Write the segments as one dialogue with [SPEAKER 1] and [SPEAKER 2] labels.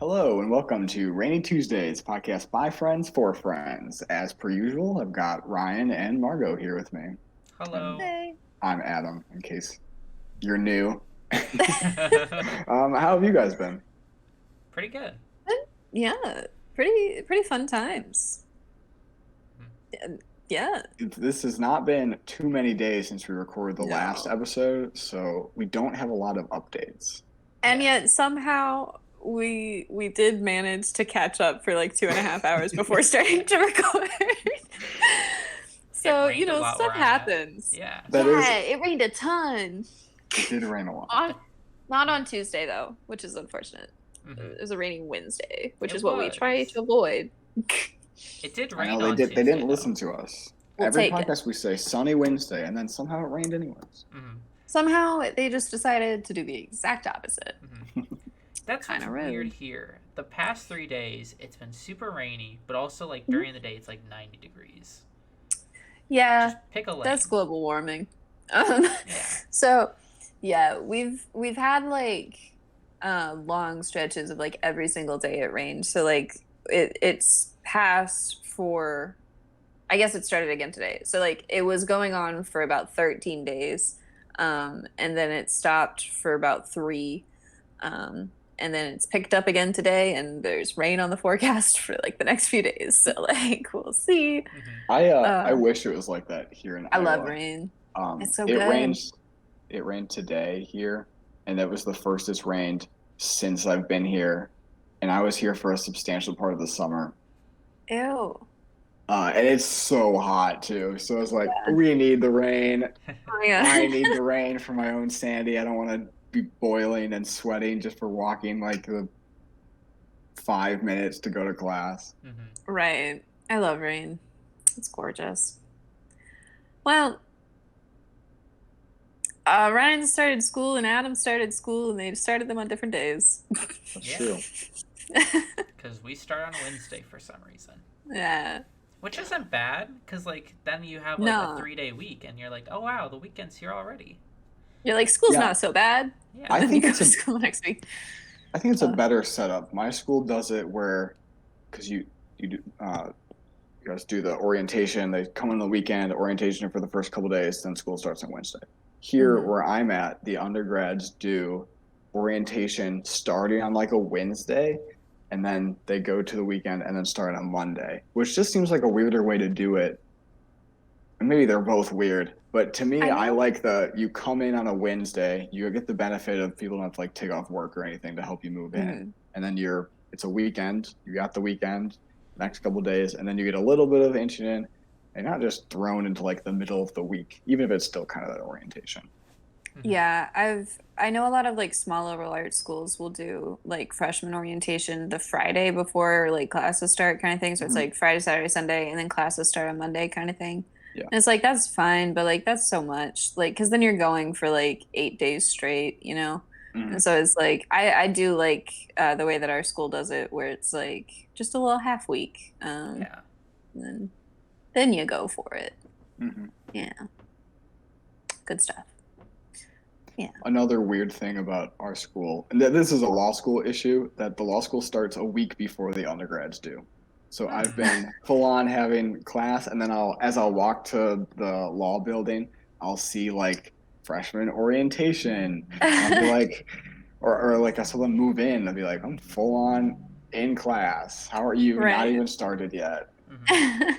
[SPEAKER 1] Hello and welcome to Rainy Tuesdays, podcast by friends for friends. As per usual, I've got Ryan and Margot here with me. And
[SPEAKER 2] Hello.
[SPEAKER 3] Hey.
[SPEAKER 1] I'm Adam, in case you're new. How have you guys been?
[SPEAKER 2] Pretty good.
[SPEAKER 3] Yeah, pretty fun times. Yeah,
[SPEAKER 1] This has not been too many days since we recorded the last
[SPEAKER 3] no.
[SPEAKER 1] episode, so we don't have a lot of updates.
[SPEAKER 3] And
[SPEAKER 2] Yeah.
[SPEAKER 3] yet somehow we did manage to catch up for like 2.5 hours before starting to record. So,
[SPEAKER 2] rained a lot
[SPEAKER 3] stuff
[SPEAKER 2] where I'm at.
[SPEAKER 3] happens.
[SPEAKER 2] Yeah.
[SPEAKER 1] That is,
[SPEAKER 3] It rained a ton.
[SPEAKER 1] it did rain a lot.
[SPEAKER 3] Not on Tuesday though, which is unfortunate.
[SPEAKER 2] hmm
[SPEAKER 3] It was a rainy Wednesday, which
[SPEAKER 2] It
[SPEAKER 3] is what we try
[SPEAKER 2] was.
[SPEAKER 3] to avoid.
[SPEAKER 2] It did
[SPEAKER 1] I
[SPEAKER 2] rain
[SPEAKER 1] know
[SPEAKER 2] on
[SPEAKER 1] they
[SPEAKER 2] Tuesday,
[SPEAKER 1] didn't
[SPEAKER 2] though.
[SPEAKER 1] listen to us.
[SPEAKER 3] We'll
[SPEAKER 1] Every
[SPEAKER 3] take it.
[SPEAKER 1] podcast we say sunny Wednesday, and then somehow it rained anyways.
[SPEAKER 2] hmm
[SPEAKER 3] Somehow they just decided to do the exact opposite.
[SPEAKER 2] hmm That's what's
[SPEAKER 3] Kinda
[SPEAKER 2] weird
[SPEAKER 3] rude.
[SPEAKER 2] here. The past 3 days, it's been super rainy, but also like
[SPEAKER 3] Mhm.
[SPEAKER 2] during the day, it's like 90 degrees.
[SPEAKER 3] Yeah,
[SPEAKER 2] Just pick a lane.
[SPEAKER 3] that's global warming. Um,
[SPEAKER 2] Yeah.
[SPEAKER 3] so yeah, we've had like long stretches of like every single day it rained. So like it's passed for, I guess it started again today. So like it was going on for about 13 days. And then it stopped for about 3. And then it's picked up again today, and there's rain on the forecast for like the next few days. So like we'll see.
[SPEAKER 2] hmm
[SPEAKER 1] I wish it was like that here in
[SPEAKER 3] I
[SPEAKER 1] Iowa.
[SPEAKER 3] love rain. It's so
[SPEAKER 1] it
[SPEAKER 3] good.
[SPEAKER 1] rained today here, and that was the first it's rained since I've been here, and I was here for a substantial part of the summer.
[SPEAKER 3] Ew.
[SPEAKER 1] And it's so hot too. So it's like
[SPEAKER 3] Yeah.
[SPEAKER 1] we need the rain.
[SPEAKER 3] Oh, yeah.
[SPEAKER 1] I need the rain for my own sanity. I don't want to be boiling and sweating just for walking like the 5 minutes to go to class.
[SPEAKER 2] hmm
[SPEAKER 3] Right. I love rain. It's gorgeous. Well, Ryan started school and Adam started school, and they started them on different days.
[SPEAKER 1] That's
[SPEAKER 2] Yeah.
[SPEAKER 1] true.
[SPEAKER 2] Because we start on Wednesday for some reason.
[SPEAKER 3] Yeah.
[SPEAKER 2] Which isn't bad, because like then you have like
[SPEAKER 3] No.
[SPEAKER 2] a 3-day week, and you're like, oh wow, the weekend's here already.
[SPEAKER 3] You're like, school's
[SPEAKER 1] Yeah.
[SPEAKER 3] not so bad.
[SPEAKER 2] Yeah.
[SPEAKER 1] I
[SPEAKER 3] And then
[SPEAKER 1] think
[SPEAKER 3] you go
[SPEAKER 1] it's
[SPEAKER 3] to
[SPEAKER 1] a
[SPEAKER 3] school next week.
[SPEAKER 1] I think it's a
[SPEAKER 3] Uh.
[SPEAKER 1] better setup. My school does it where, because you guys do the orientation. They come on the weekend, orientation for the first couple days, then school starts on Wednesday. Here,
[SPEAKER 3] Mhm.
[SPEAKER 1] where I'm at, the undergrads do orientation starting on like a Wednesday, and then they go to the weekend and then start on Monday, which just seems like a weirder way to do it. And maybe they're both weird, but to me,
[SPEAKER 3] I
[SPEAKER 1] I
[SPEAKER 3] know.
[SPEAKER 1] like you come in on a Wednesday, you get the benefit of people don't have to like take off work or anything to help you move in.
[SPEAKER 3] Mhm.
[SPEAKER 1] And then it's a weekend, you got the weekend, next couple of days, and then you get a little bit of ancient in, and not just thrown into like the middle of the week, even if it's still kind of that orientation.
[SPEAKER 2] Mhm.
[SPEAKER 3] Yeah, I know a lot of like small liberal arts schools will do like freshman orientation the Friday before like classes start kind of thing. So it's
[SPEAKER 1] Mhm.
[SPEAKER 3] like Friday, Saturday, Sunday, and then classes start on Monday kind of thing.
[SPEAKER 1] Yeah.
[SPEAKER 3] And it's like that's fine, but like that's so much. Like because then you're going for like 8 days straight, you know?
[SPEAKER 1] Mhm.
[SPEAKER 3] And so it's like I do like the way that our school does it, where it's like just a little half week.
[SPEAKER 2] Yeah.
[SPEAKER 3] And then you go for it.
[SPEAKER 1] Mhm.
[SPEAKER 3] Yeah. Good stuff. Yeah.
[SPEAKER 1] Another weird thing about our school, and this is a law school issue, that the law school starts a week before the undergrads do. So I've been full on having class, and then as I'll walk to the law building, I'll see like freshman orientation. I'll be like, or like I saw them move in. I'll be like, I'm full on in class. How are you? Not
[SPEAKER 3] Right.
[SPEAKER 1] even started yet.
[SPEAKER 2] hmm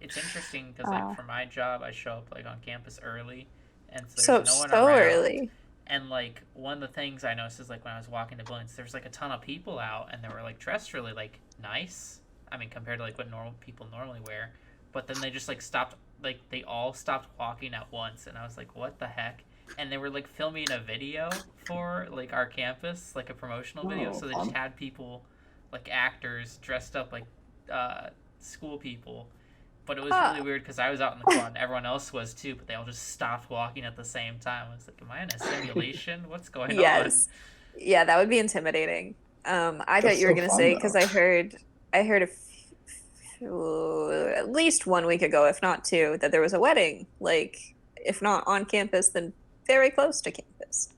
[SPEAKER 2] It's interesting because like
[SPEAKER 3] Wow.
[SPEAKER 2] for my job, I show up like on campus early, and so
[SPEAKER 3] So
[SPEAKER 2] there's no one
[SPEAKER 3] so
[SPEAKER 2] around.
[SPEAKER 3] early.
[SPEAKER 2] And like one of the things I noticed is like when I was walking to buildings, there's like a ton of people out, and they were like dressed really like nice. I mean, compared to like what normal people normally wear. But then they just like stopped, like they all stopped walking at once, and I was like, what the heck? And they were like filming a video for like our campus, like a promotional video.
[SPEAKER 1] Oh,
[SPEAKER 2] So they just
[SPEAKER 1] fun.
[SPEAKER 2] had people, like actors, dressed up like school people. But it was
[SPEAKER 3] Huh.
[SPEAKER 2] really weird because I was out in the quad and everyone else was too, but they all just stopped walking at the same time. I was like, am I in a simulation? What's going
[SPEAKER 3] Yes. Yeah, that would be intimidating. I thought
[SPEAKER 1] That's
[SPEAKER 3] you were
[SPEAKER 1] so
[SPEAKER 3] gonna
[SPEAKER 1] fun,
[SPEAKER 3] say
[SPEAKER 1] though.
[SPEAKER 3] because I heard at least 1 week ago, if not 2, that there was a wedding. Like, if not on campus, then very close to campus.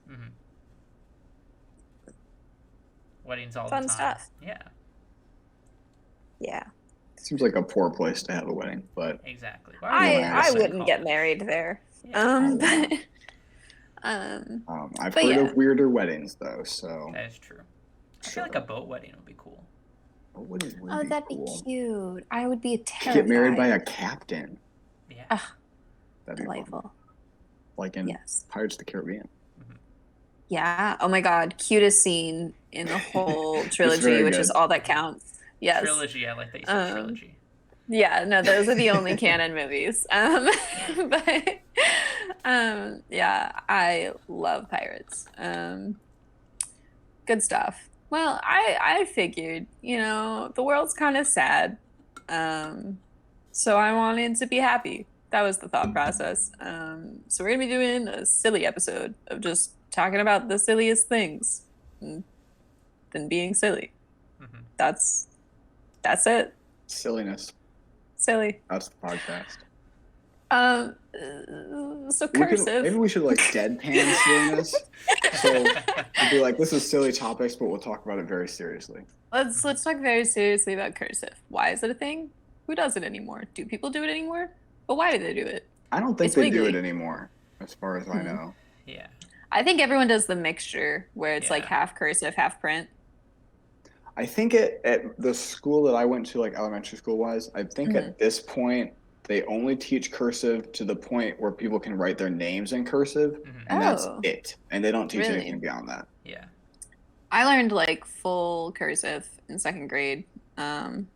[SPEAKER 2] on? weddings all
[SPEAKER 3] Fun
[SPEAKER 2] the time.
[SPEAKER 3] stuff.
[SPEAKER 2] Yeah,
[SPEAKER 3] Yeah.
[SPEAKER 1] Seems like a poor place to have a wedding, but
[SPEAKER 2] exactly. Why would you want to
[SPEAKER 3] I
[SPEAKER 2] have a
[SPEAKER 3] wouldn't get
[SPEAKER 2] college?
[SPEAKER 3] married there.
[SPEAKER 2] Yeah,
[SPEAKER 1] I've
[SPEAKER 3] But
[SPEAKER 1] heard
[SPEAKER 3] yeah.
[SPEAKER 1] of weirder weddings though. So
[SPEAKER 2] that is true. I feel like a boat wedding would be cool.
[SPEAKER 1] a wedding would
[SPEAKER 3] Oh,
[SPEAKER 1] be
[SPEAKER 3] that'd
[SPEAKER 1] cool.
[SPEAKER 3] be cute. I would be terrified.
[SPEAKER 1] Get married by a captain.
[SPEAKER 2] Yeah.
[SPEAKER 3] Ugh,
[SPEAKER 1] That'd be fun.
[SPEAKER 3] delightful.
[SPEAKER 1] Like in
[SPEAKER 3] Yes.
[SPEAKER 1] Pirates of the Caribbean.
[SPEAKER 3] Yeah. Oh my God. Cutest scene in the whole trilogy,
[SPEAKER 1] very
[SPEAKER 3] which is
[SPEAKER 1] good.
[SPEAKER 3] all that counts. Yes.
[SPEAKER 2] Trilogy. I like that you said trilogy.
[SPEAKER 3] Yeah. No, those are the only canon movies. But yeah, I love pirates. Good stuff. Well, I figured, the world's kind of sad. So I wanted to be happy. That was the thought process. So we're gonna be doing a silly episode of just talking about the silliest things, and then being silly.
[SPEAKER 2] Mm-hmm.
[SPEAKER 3] That's it.
[SPEAKER 1] Silliness.
[SPEAKER 3] Silly.
[SPEAKER 1] That's the podcast.
[SPEAKER 3] So cursive.
[SPEAKER 1] Maybe we should like deadpan silliness. So it'd be like, this is silly topics, but we'll talk about it very seriously.
[SPEAKER 3] Let's talk very seriously about cursive. Why is it a thing? Who does it anymore? Do people do it anymore? But why do they do it?
[SPEAKER 1] I don't think
[SPEAKER 3] It's
[SPEAKER 1] they do
[SPEAKER 3] wiggly.
[SPEAKER 1] it anymore, as far as I know.
[SPEAKER 2] Yeah.
[SPEAKER 3] I think everyone does the mixture where it's like
[SPEAKER 2] Yeah.
[SPEAKER 3] half cursive, half print.
[SPEAKER 1] I think at the school that I went to, like elementary school wise, I think at this point they only teach cursive to the point where people can write their names in cursive, and that's
[SPEAKER 3] Oh.
[SPEAKER 1] it. And they don't teach
[SPEAKER 3] Really?
[SPEAKER 1] anything beyond that.
[SPEAKER 2] Yeah.
[SPEAKER 3] I learned like full cursive in second grade. And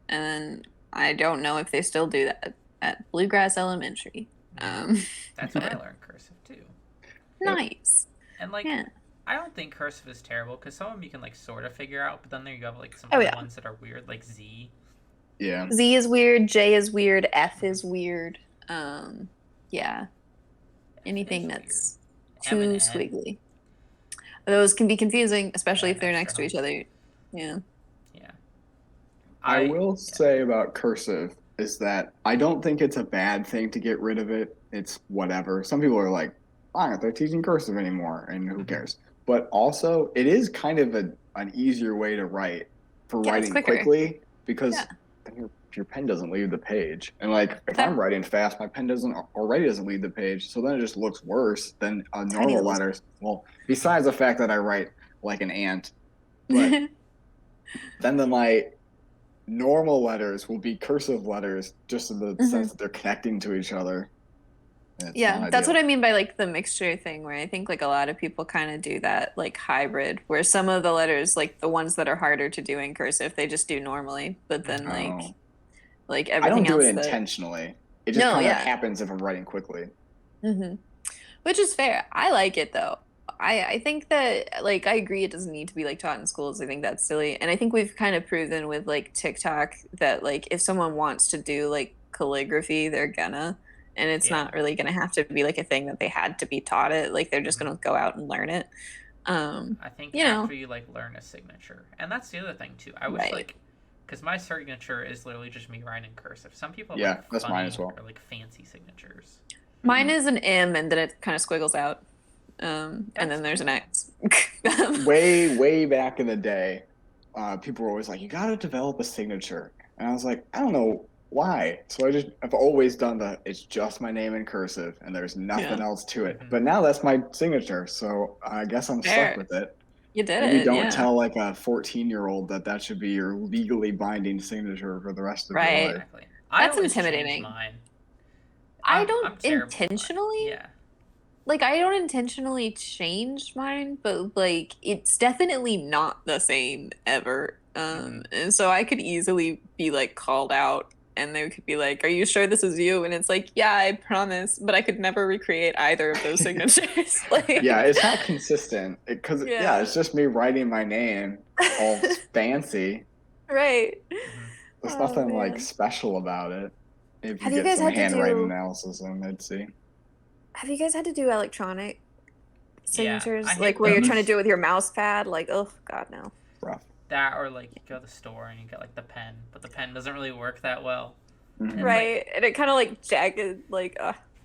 [SPEAKER 3] then I don't know if they still do that at Bluegrass Elementary.
[SPEAKER 2] That's what I learned cursive too.
[SPEAKER 3] Nice.
[SPEAKER 2] And like,
[SPEAKER 3] Yeah.
[SPEAKER 2] I don't think cursive is terrible because some of them you can like sort of figure out, but then there you have like some
[SPEAKER 3] Oh,
[SPEAKER 2] other
[SPEAKER 3] yeah.
[SPEAKER 2] ones that are weird, like Z.
[SPEAKER 1] Yeah.
[SPEAKER 3] Z is weird, J is weird, F is weird. Yeah. Anything
[SPEAKER 2] It's
[SPEAKER 3] that's
[SPEAKER 2] M
[SPEAKER 3] too
[SPEAKER 2] and N.
[SPEAKER 3] squiggly. Those can be confusing, especially
[SPEAKER 2] Yeah,
[SPEAKER 3] if they're
[SPEAKER 2] that's
[SPEAKER 3] next to
[SPEAKER 2] true.
[SPEAKER 3] each other. Yeah.
[SPEAKER 2] Yeah.
[SPEAKER 1] I will say about cursive is that I don't think it's a bad thing to get rid of it. It's whatever. Some people are like, "Ah, they're teaching cursive anymore," and who cares? But also, it is kind of an easier way to write for
[SPEAKER 3] Yeah, it's
[SPEAKER 1] writing
[SPEAKER 3] quicker.
[SPEAKER 1] quickly because
[SPEAKER 3] Yeah.
[SPEAKER 1] then your pen doesn't leave the page. And like if I'm writing fast, my pen already doesn't leave the page, so then it just looks worse than normal
[SPEAKER 3] little-
[SPEAKER 1] letters. Well, besides the fact that I write like an ant, but then my normal letters will be cursive letters just in the sense that they're connecting to each other.
[SPEAKER 3] Yeah, that's what I mean by like the mixture thing, where I think like a lot of people kind of do that like hybrid, where some of the letters, like the ones that are harder to do in cursive, they just do normally, but then like
[SPEAKER 1] I
[SPEAKER 3] everything
[SPEAKER 1] don't do
[SPEAKER 3] else
[SPEAKER 1] it
[SPEAKER 3] that-
[SPEAKER 1] intentionally. It just
[SPEAKER 3] No,
[SPEAKER 1] kind of
[SPEAKER 3] yeah.
[SPEAKER 1] happens if I'm writing quickly.
[SPEAKER 3] Which is fair. I like it though. I think that like I agree it doesn't need to be like taught in schools. I think that's silly. And I think we've kind of proven with like TikTok that like if someone wants to do like calligraphy, they're gonna, and it's not really gonna have to be like a thing that they had to be taught it. Like they're just gonna go out and learn it.
[SPEAKER 2] I think after you like learn a signature, and that's the other thing too. I wish like, because my signature is literally just me writing cursive. Some people have, like,
[SPEAKER 1] that's mine
[SPEAKER 2] funny
[SPEAKER 1] as well.
[SPEAKER 2] or like fancy signatures.
[SPEAKER 3] Mine is an M and then it kind of squiggles out. And then there's an X.
[SPEAKER 1] way back in the day, people were always like, you gotta develop a signature. And I was like, I don't know why. So I've always done it's just my name in cursive and there's nothing else to it. But now that's my signature, so I guess I'm stuck with it.
[SPEAKER 3] You did
[SPEAKER 1] Maybe
[SPEAKER 3] it.
[SPEAKER 1] don't tell like a 14-year-old that should be your legally binding signature for the rest of your life.
[SPEAKER 2] Exactly.
[SPEAKER 3] That's
[SPEAKER 2] always change
[SPEAKER 3] intimidating.
[SPEAKER 2] Mine.
[SPEAKER 3] I
[SPEAKER 2] I'm
[SPEAKER 3] don't
[SPEAKER 2] terrible with mine.
[SPEAKER 3] intentionally.
[SPEAKER 2] Yeah.
[SPEAKER 3] Like I don't intentionally change mine, but like it's definitely not the same ever. And so I could easily be like called out and they could be like, "Are you sure this is you?" And it's like, "Yeah, I promise," but I could never recreate either of those signatures. Like,
[SPEAKER 1] yeah, it's not consistent because it's just me writing my name all fancy.
[SPEAKER 3] Right.
[SPEAKER 1] There's nothing like special about it. If
[SPEAKER 3] Have
[SPEAKER 1] you
[SPEAKER 3] you
[SPEAKER 1] get
[SPEAKER 3] guys
[SPEAKER 1] some
[SPEAKER 3] had to
[SPEAKER 1] handwriting
[SPEAKER 3] do-
[SPEAKER 1] analysis, then they'd see.
[SPEAKER 3] Have you guys had to do electronic signatures?
[SPEAKER 2] I hate
[SPEAKER 3] Like where you're
[SPEAKER 2] those.
[SPEAKER 3] trying to do it with your mouse pad? Like, oh God, no.
[SPEAKER 1] Rough.
[SPEAKER 2] That or like you go to the store and you get like the pen, but the pen doesn't really work that well.
[SPEAKER 1] Mhm.
[SPEAKER 2] And,
[SPEAKER 3] Right.
[SPEAKER 2] like,
[SPEAKER 3] And it kind of like jagged, like,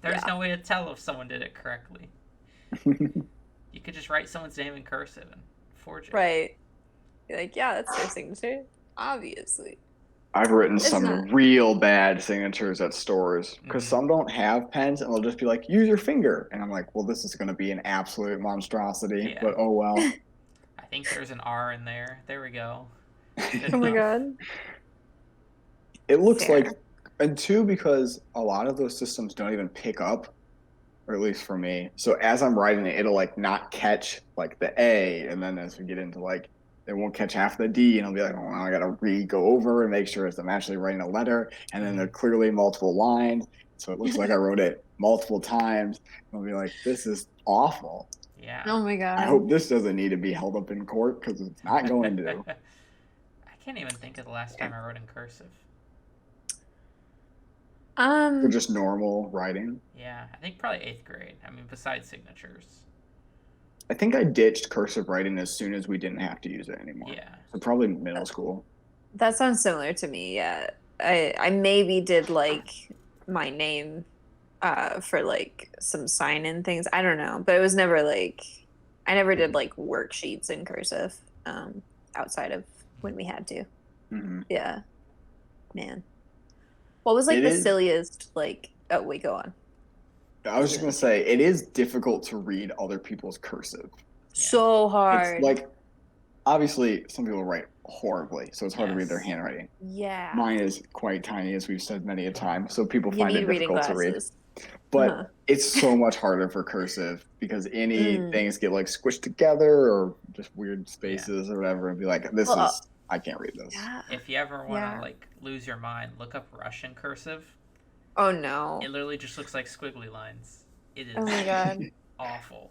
[SPEAKER 2] there's
[SPEAKER 3] yeah.
[SPEAKER 2] no way to tell if someone did it correctly. You could just write someone's name in cursive and forge it.
[SPEAKER 3] Right. You're like, yeah, that's their signature. Obviously.
[SPEAKER 1] I've written
[SPEAKER 3] It's
[SPEAKER 1] some
[SPEAKER 3] not.
[SPEAKER 1] real bad signatures at stores because
[SPEAKER 2] Mhm.
[SPEAKER 1] some don't have pens and they'll just be like, use your finger. And I'm like, well, this is going to be an absolute monstrosity,
[SPEAKER 2] Yeah.
[SPEAKER 1] but oh well.
[SPEAKER 2] I think there's an R in there. There we go. Good
[SPEAKER 3] Oh my
[SPEAKER 2] enough.
[SPEAKER 3] god.
[SPEAKER 1] It looks
[SPEAKER 3] Fair.
[SPEAKER 1] like, and two, because a lot of those systems don't even pick up, or at least for me. So as I'm writing it, it'll like not catch like the A. And then as we get into like, it won't catch half the D, and I'll be like, oh, I gotta go over and make sure I'm actually writing a letter. And then they're clearly multiple lines. So it looks like I wrote it multiple times. And I'll be like, this is awful.
[SPEAKER 2] Yeah.
[SPEAKER 3] Oh my
[SPEAKER 1] I
[SPEAKER 3] god.
[SPEAKER 1] hope this doesn't need to be held up in court because it's not going to.
[SPEAKER 2] I can't even think of the last time I wrote in cursive.
[SPEAKER 1] For just normal writing.
[SPEAKER 2] Yeah, I think probably 8th grade. I mean, besides signatures.
[SPEAKER 1] I think I ditched cursive writing as soon as we didn't have to use it anymore.
[SPEAKER 2] Yeah.
[SPEAKER 1] So probably middle school.
[SPEAKER 3] That sounds similar to me, yeah. I maybe did like my name for like some sign-in things. I don't know, but it was never like I never did like worksheets in cursive outside of when we had to.
[SPEAKER 1] Mm-hmm.
[SPEAKER 3] Yeah. Man. What was like
[SPEAKER 1] It
[SPEAKER 3] the
[SPEAKER 1] is-
[SPEAKER 3] silliest like oh wait, go on.
[SPEAKER 1] I was just going to say, it is difficult to read other people's cursive.
[SPEAKER 3] So hard.
[SPEAKER 1] It's like, obviously, some people write horribly, so it's hard to read their
[SPEAKER 2] Yes.
[SPEAKER 1] handwriting.
[SPEAKER 3] Yeah.
[SPEAKER 1] Mine is quite tiny, as we've said many a time, so people
[SPEAKER 3] You
[SPEAKER 1] find
[SPEAKER 3] need
[SPEAKER 1] it
[SPEAKER 3] reading
[SPEAKER 1] difficult to read.
[SPEAKER 3] glasses.
[SPEAKER 1] But
[SPEAKER 3] Uh-huh.
[SPEAKER 1] it's so much harder for cursive because any
[SPEAKER 3] Mm.
[SPEAKER 1] things get like squished together or just weird spaces or whatever, and be like, I can't read this.
[SPEAKER 3] Yeah.
[SPEAKER 2] If you ever want to
[SPEAKER 3] Yeah.
[SPEAKER 2] like lose your mind, look up Russian cursive.
[SPEAKER 3] Oh no.
[SPEAKER 2] It literally just looks like squiggly lines. It is
[SPEAKER 3] Oh my god.
[SPEAKER 2] awful.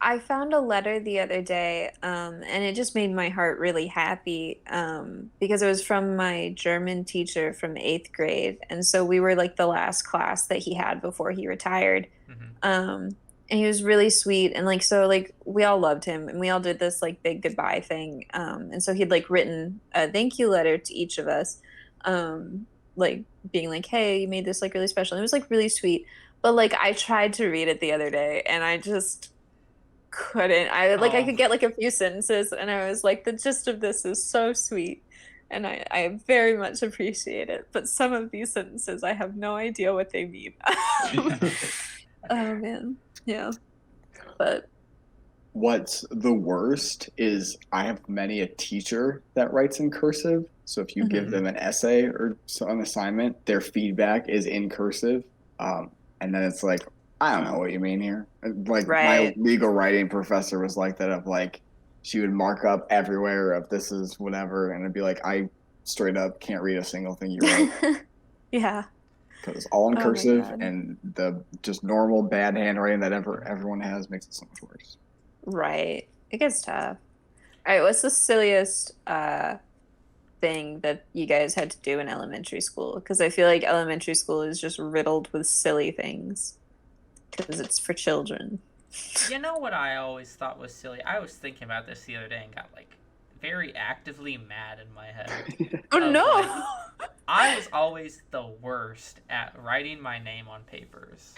[SPEAKER 3] I found a letter the other day, and it just made my heart really happy because it was from my German teacher from 8th grade. And so we were like the last class that he had before he retired.
[SPEAKER 2] Mhm.
[SPEAKER 3] And he was really sweet. And like, so like we all loved him and we all did this like big goodbye thing. And so he'd like written a thank you letter to each of us, like being like, hey, you made this like really special. And it was like really sweet. But like I tried to read it the other day and I just couldn't. I like I
[SPEAKER 2] Oh.
[SPEAKER 3] could get like a few sentences and I was like, the gist of this is so sweet. And I very much appreciate it. But some of these sentences I have no idea what they mean. Oh man. Yeah. But
[SPEAKER 1] What's the worst is I have many a teacher that writes in cursive. So if you give
[SPEAKER 3] Mhm.
[SPEAKER 1] them an essay or an assignment, their feedback is in cursive. And then it's like, I don't know what you mean here. Like
[SPEAKER 3] Right.
[SPEAKER 1] my legal writing professor was like that of like, she would mark up everywhere of this is whatever. And it'd be like, I straight up can't read a single thing you wrote
[SPEAKER 3] yeah.
[SPEAKER 1] because it's all in
[SPEAKER 3] Oh my
[SPEAKER 1] cursive
[SPEAKER 3] God.
[SPEAKER 1] and the just normal bad handwriting that everyone has makes it so much worse.
[SPEAKER 3] Right. It gets tough. All right, what's the silliest thing that you guys had to do in elementary school? Because I feel like elementary school is just riddled with silly things because it's for children.
[SPEAKER 2] You know what I always thought was silly? I was thinking about this the other day and got like very actively mad in my head.
[SPEAKER 3] Oh
[SPEAKER 2] Of,
[SPEAKER 3] no.
[SPEAKER 2] I was always the worst at writing my name on papers.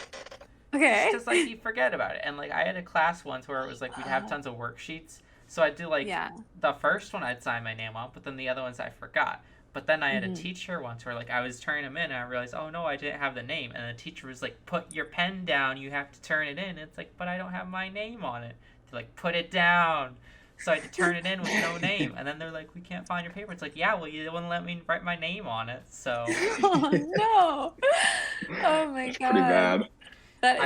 [SPEAKER 3] Okay.
[SPEAKER 2] It's just like you forget about it. And like I had a class once where it was like we'd have tons of worksheets. So I'd do like
[SPEAKER 3] Yeah.
[SPEAKER 2] the first one I'd sign my name on, but then the other ones I forgot. But then I had a
[SPEAKER 3] Mhm.
[SPEAKER 2] teacher once where like I was turning them in and I realized, oh no, I didn't have the name. And the teacher was like, put your pen down, you have to turn it in. It's like, but I don't have my name on it. They're like, put it down. So I had to turn it in with no name. And then they're like, we can't find your paper. It's like, yeah, well, you wouldn't let me write my name on it. So
[SPEAKER 3] Oh no. Oh my
[SPEAKER 1] It's
[SPEAKER 3] god.
[SPEAKER 1] pretty bad.
[SPEAKER 3] That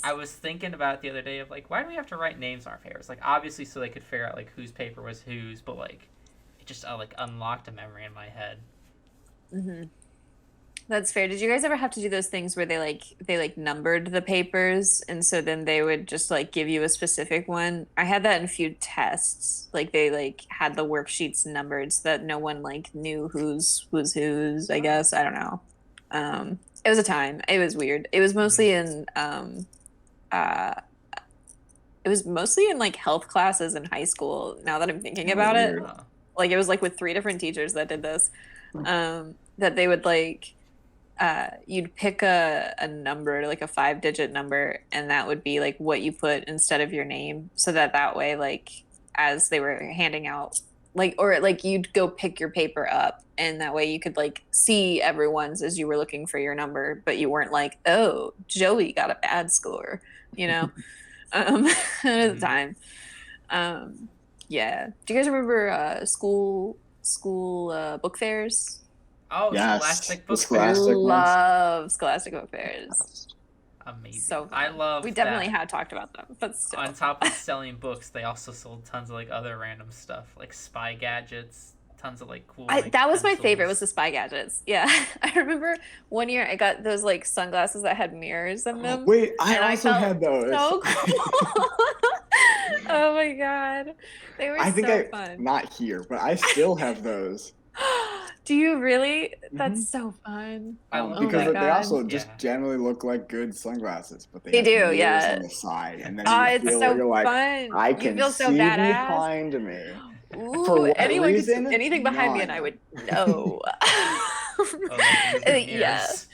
[SPEAKER 2] I was thinking about it the other day of like, why do we have to write names on our papers? Like obviously so they could figure out like whose paper was whose, but like it just like unlocked a memory in my head.
[SPEAKER 3] Mm-hmm. That's fair. Did you guys ever have to do those things where they numbered the papers and so then they would just like give you a specific one? I had that in a few tests. Like they like had the worksheets numbered so that no one like knew whose was whose, I guess. I don't know. It was a time. It was weird. It was mostly in uh it was mostly in like health classes in high school now that I'm thinking about it.
[SPEAKER 1] Weird.
[SPEAKER 2] Huh.
[SPEAKER 3] Like it was like with 3 different teachers that did this. That they would like you'd pick a number, like a 5-digit number, and that would be like what you put instead of your name, so that way, like as they were handing out like, or like you'd go pick your paper up and that way you could like see everyone's as you were looking for your number, but you weren't like, oh, Joey got a bad score, you know, at the time. Yeah. Do you guys remember school book fairs?
[SPEAKER 2] Oh,
[SPEAKER 1] Yes,
[SPEAKER 2] Scholastic
[SPEAKER 1] the
[SPEAKER 2] Book Fair.
[SPEAKER 1] Scholastic ones.
[SPEAKER 3] Love Scholastic book fairs.
[SPEAKER 2] Amazing.
[SPEAKER 3] So
[SPEAKER 2] I
[SPEAKER 3] fun.
[SPEAKER 2] love
[SPEAKER 3] We definitely
[SPEAKER 2] that.
[SPEAKER 3] had talked about them, but still.
[SPEAKER 2] On top of selling books, they also sold tons of like other random stuff, like spy gadgets, tons of like cool. Like,
[SPEAKER 3] That was my favorite, was
[SPEAKER 2] pencils.
[SPEAKER 3] the spy gadgets. Yeah. I remember one year I got those like sunglasses that had mirrors in them.
[SPEAKER 1] Wait, I
[SPEAKER 3] And I
[SPEAKER 1] also
[SPEAKER 3] felt
[SPEAKER 1] had those.
[SPEAKER 3] so cool. Oh my god. They were
[SPEAKER 1] I think
[SPEAKER 3] so fun.
[SPEAKER 1] not here, but I still have those.
[SPEAKER 3] Do you really?
[SPEAKER 1] Mhm.
[SPEAKER 3] That's so fun.
[SPEAKER 2] I love
[SPEAKER 1] Because
[SPEAKER 3] my
[SPEAKER 1] they
[SPEAKER 3] God.
[SPEAKER 1] also just
[SPEAKER 2] Yeah.
[SPEAKER 1] generally look like good sunglasses, but they
[SPEAKER 3] They
[SPEAKER 1] have
[SPEAKER 3] do,
[SPEAKER 1] mirrors
[SPEAKER 3] yeah.
[SPEAKER 1] on the side, and then
[SPEAKER 3] Oh,
[SPEAKER 1] you
[SPEAKER 3] it's
[SPEAKER 1] feel
[SPEAKER 3] so
[SPEAKER 1] you're like,
[SPEAKER 3] fun.
[SPEAKER 1] I
[SPEAKER 3] You
[SPEAKER 1] can
[SPEAKER 3] feel so
[SPEAKER 1] see
[SPEAKER 3] badass.
[SPEAKER 1] behind me.
[SPEAKER 3] Ooh,
[SPEAKER 1] For what
[SPEAKER 3] anyone could see
[SPEAKER 1] reason?
[SPEAKER 3] anything behind me and I
[SPEAKER 1] None.
[SPEAKER 3] would know.
[SPEAKER 2] Oh, like moving
[SPEAKER 3] Yeah.
[SPEAKER 2] mirrors.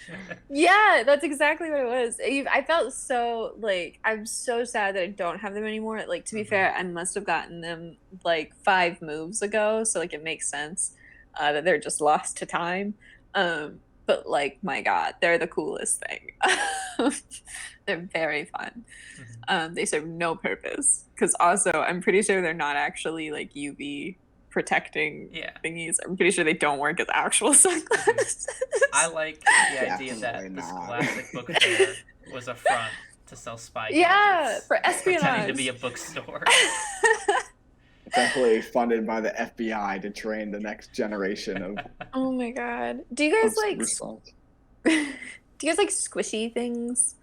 [SPEAKER 3] Yeah, that's exactly what it was. I felt so like I'm so sad that I don't have them anymore. Like to be fair, I must have gotten them like 5 moves ago, so like it makes sense that they're just lost to time. But like my God, they're the coolest thing. They're very fun. They serve no purpose because also I'm pretty sure they're not actually like UV protecting
[SPEAKER 2] Yeah.
[SPEAKER 3] thingies. I'm pretty sure they don't work as actual sunglasses.
[SPEAKER 2] I like the idea that
[SPEAKER 1] Definitely
[SPEAKER 2] the
[SPEAKER 1] not.
[SPEAKER 2] Scholastic Book Fair was a front to sell spy
[SPEAKER 3] Yeah,
[SPEAKER 2] gadgets.
[SPEAKER 3] for
[SPEAKER 2] Pretending to
[SPEAKER 3] espionage.
[SPEAKER 2] be a bookstore.
[SPEAKER 1] Definitely funded by the FBI to train the next generation of
[SPEAKER 3] Oh my God. Do you guys like
[SPEAKER 1] response.
[SPEAKER 3] do you guys like squishy things?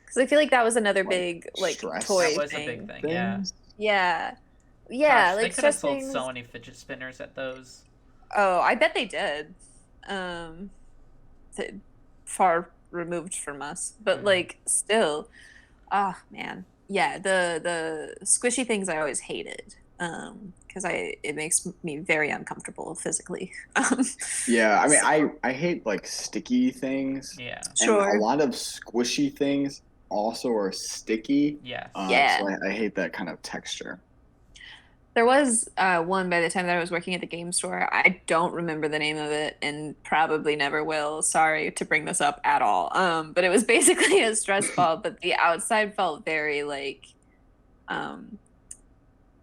[SPEAKER 3] Because I feel like that was another
[SPEAKER 1] Like
[SPEAKER 3] big like
[SPEAKER 1] stress
[SPEAKER 3] toy
[SPEAKER 2] That was a
[SPEAKER 3] thing.
[SPEAKER 2] big thing, yeah.
[SPEAKER 1] things.
[SPEAKER 3] Yeah. Yeah,
[SPEAKER 2] Gosh, they
[SPEAKER 3] like
[SPEAKER 2] could have
[SPEAKER 3] stress
[SPEAKER 2] sold
[SPEAKER 3] things.
[SPEAKER 2] so many fidget spinners at those.
[SPEAKER 3] Oh, I bet they did. Far removed from us, but like still, oh man, yeah. The squishy things I always hated, because it makes me very uncomfortable physically.
[SPEAKER 1] Yeah, I mean, I hate like sticky things,
[SPEAKER 2] Yeah.
[SPEAKER 1] and
[SPEAKER 3] Sure.
[SPEAKER 1] a lot of squishy things also are sticky.
[SPEAKER 2] Yes.
[SPEAKER 3] Yeah.
[SPEAKER 1] So I hate that kind of texture.
[SPEAKER 3] There was one by the time that I was working at the game store. I don't remember the name of it and probably never will. Sorry to bring this up at all. But it was basically a stress ball, but the outside felt very like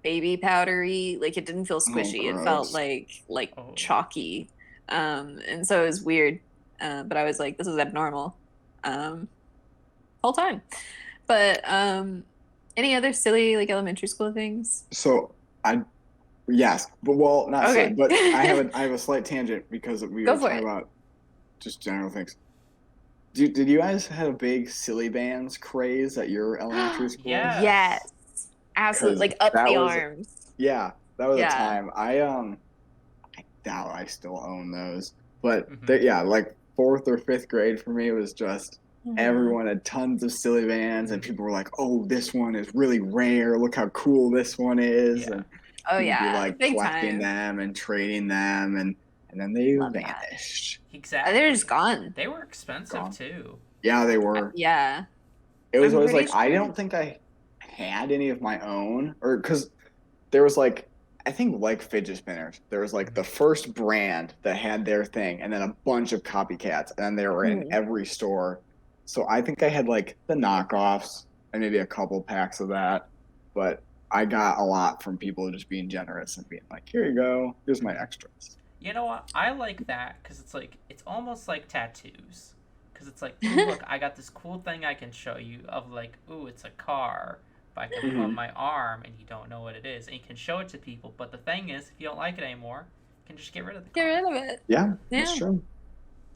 [SPEAKER 3] baby powdery. Like it didn't feel squishy. It felt
[SPEAKER 1] gross.
[SPEAKER 3] like
[SPEAKER 2] Oh.
[SPEAKER 3] chalky. And so it was weird. But I was like, this is abnormal. Whole time. But any other silly like elementary school things?
[SPEAKER 1] So yes, but well, not
[SPEAKER 3] Okay.
[SPEAKER 1] silly, but I have a slight tangent because we
[SPEAKER 3] Go
[SPEAKER 1] were
[SPEAKER 3] for
[SPEAKER 1] talking
[SPEAKER 3] it.
[SPEAKER 1] about just general things. Did you guys have a big silly bands craze at your elementary school?
[SPEAKER 2] Yeah.
[SPEAKER 3] Yes. Absolutely.
[SPEAKER 1] 'Cause
[SPEAKER 3] Like up
[SPEAKER 1] that
[SPEAKER 3] the
[SPEAKER 1] was-
[SPEAKER 3] arms.
[SPEAKER 1] Yeah, that was
[SPEAKER 3] Yeah.
[SPEAKER 1] a time. I doubt I still own those, but
[SPEAKER 2] Mhm.
[SPEAKER 1] yeah, like 4th or 5th grade for me was just
[SPEAKER 3] Mhm.
[SPEAKER 1] everyone had tons of silly bands, and people were like, "Oh, this one is really rare. Look how cool this one is!"
[SPEAKER 2] Yeah.
[SPEAKER 1] And
[SPEAKER 3] Oh
[SPEAKER 1] we'd be
[SPEAKER 3] yeah.
[SPEAKER 1] like
[SPEAKER 3] Big
[SPEAKER 1] collecting
[SPEAKER 3] time.
[SPEAKER 1] them and trading them, and then they
[SPEAKER 3] Love that.
[SPEAKER 1] vanished.
[SPEAKER 2] Exactly.
[SPEAKER 3] They're just gone.
[SPEAKER 2] They were expensive
[SPEAKER 1] Gone.
[SPEAKER 2] too.
[SPEAKER 1] Yeah, they were.
[SPEAKER 3] Yeah.
[SPEAKER 1] It was
[SPEAKER 3] I'm
[SPEAKER 1] always
[SPEAKER 3] pretty
[SPEAKER 1] like I
[SPEAKER 3] sure-
[SPEAKER 1] don't think I had any of my own, or because there was like I think like fidget spinners, there was like the first brand that had their thing, and then a bunch of copycats, and then they were in
[SPEAKER 3] Mhm.
[SPEAKER 1] every store. So I think I had like the knockoffs and maybe a couple packs of that, but I got a lot from people just being generous and being like, "Here you go, here's my extras."
[SPEAKER 2] You know what? I like that because it's like it's almost like tattoos. Because it's like, ooh, look, I got this cool thing I can show you of like, ooh, it's a car, but I can put on
[SPEAKER 1] Mhm.
[SPEAKER 2] my arm and you don't know what it is, and you can show it to people. But the thing is, if you don't like it anymore, you can just get rid of the car.
[SPEAKER 3] Get rid of it.
[SPEAKER 1] Yeah, that's
[SPEAKER 3] Yeah.
[SPEAKER 1] true.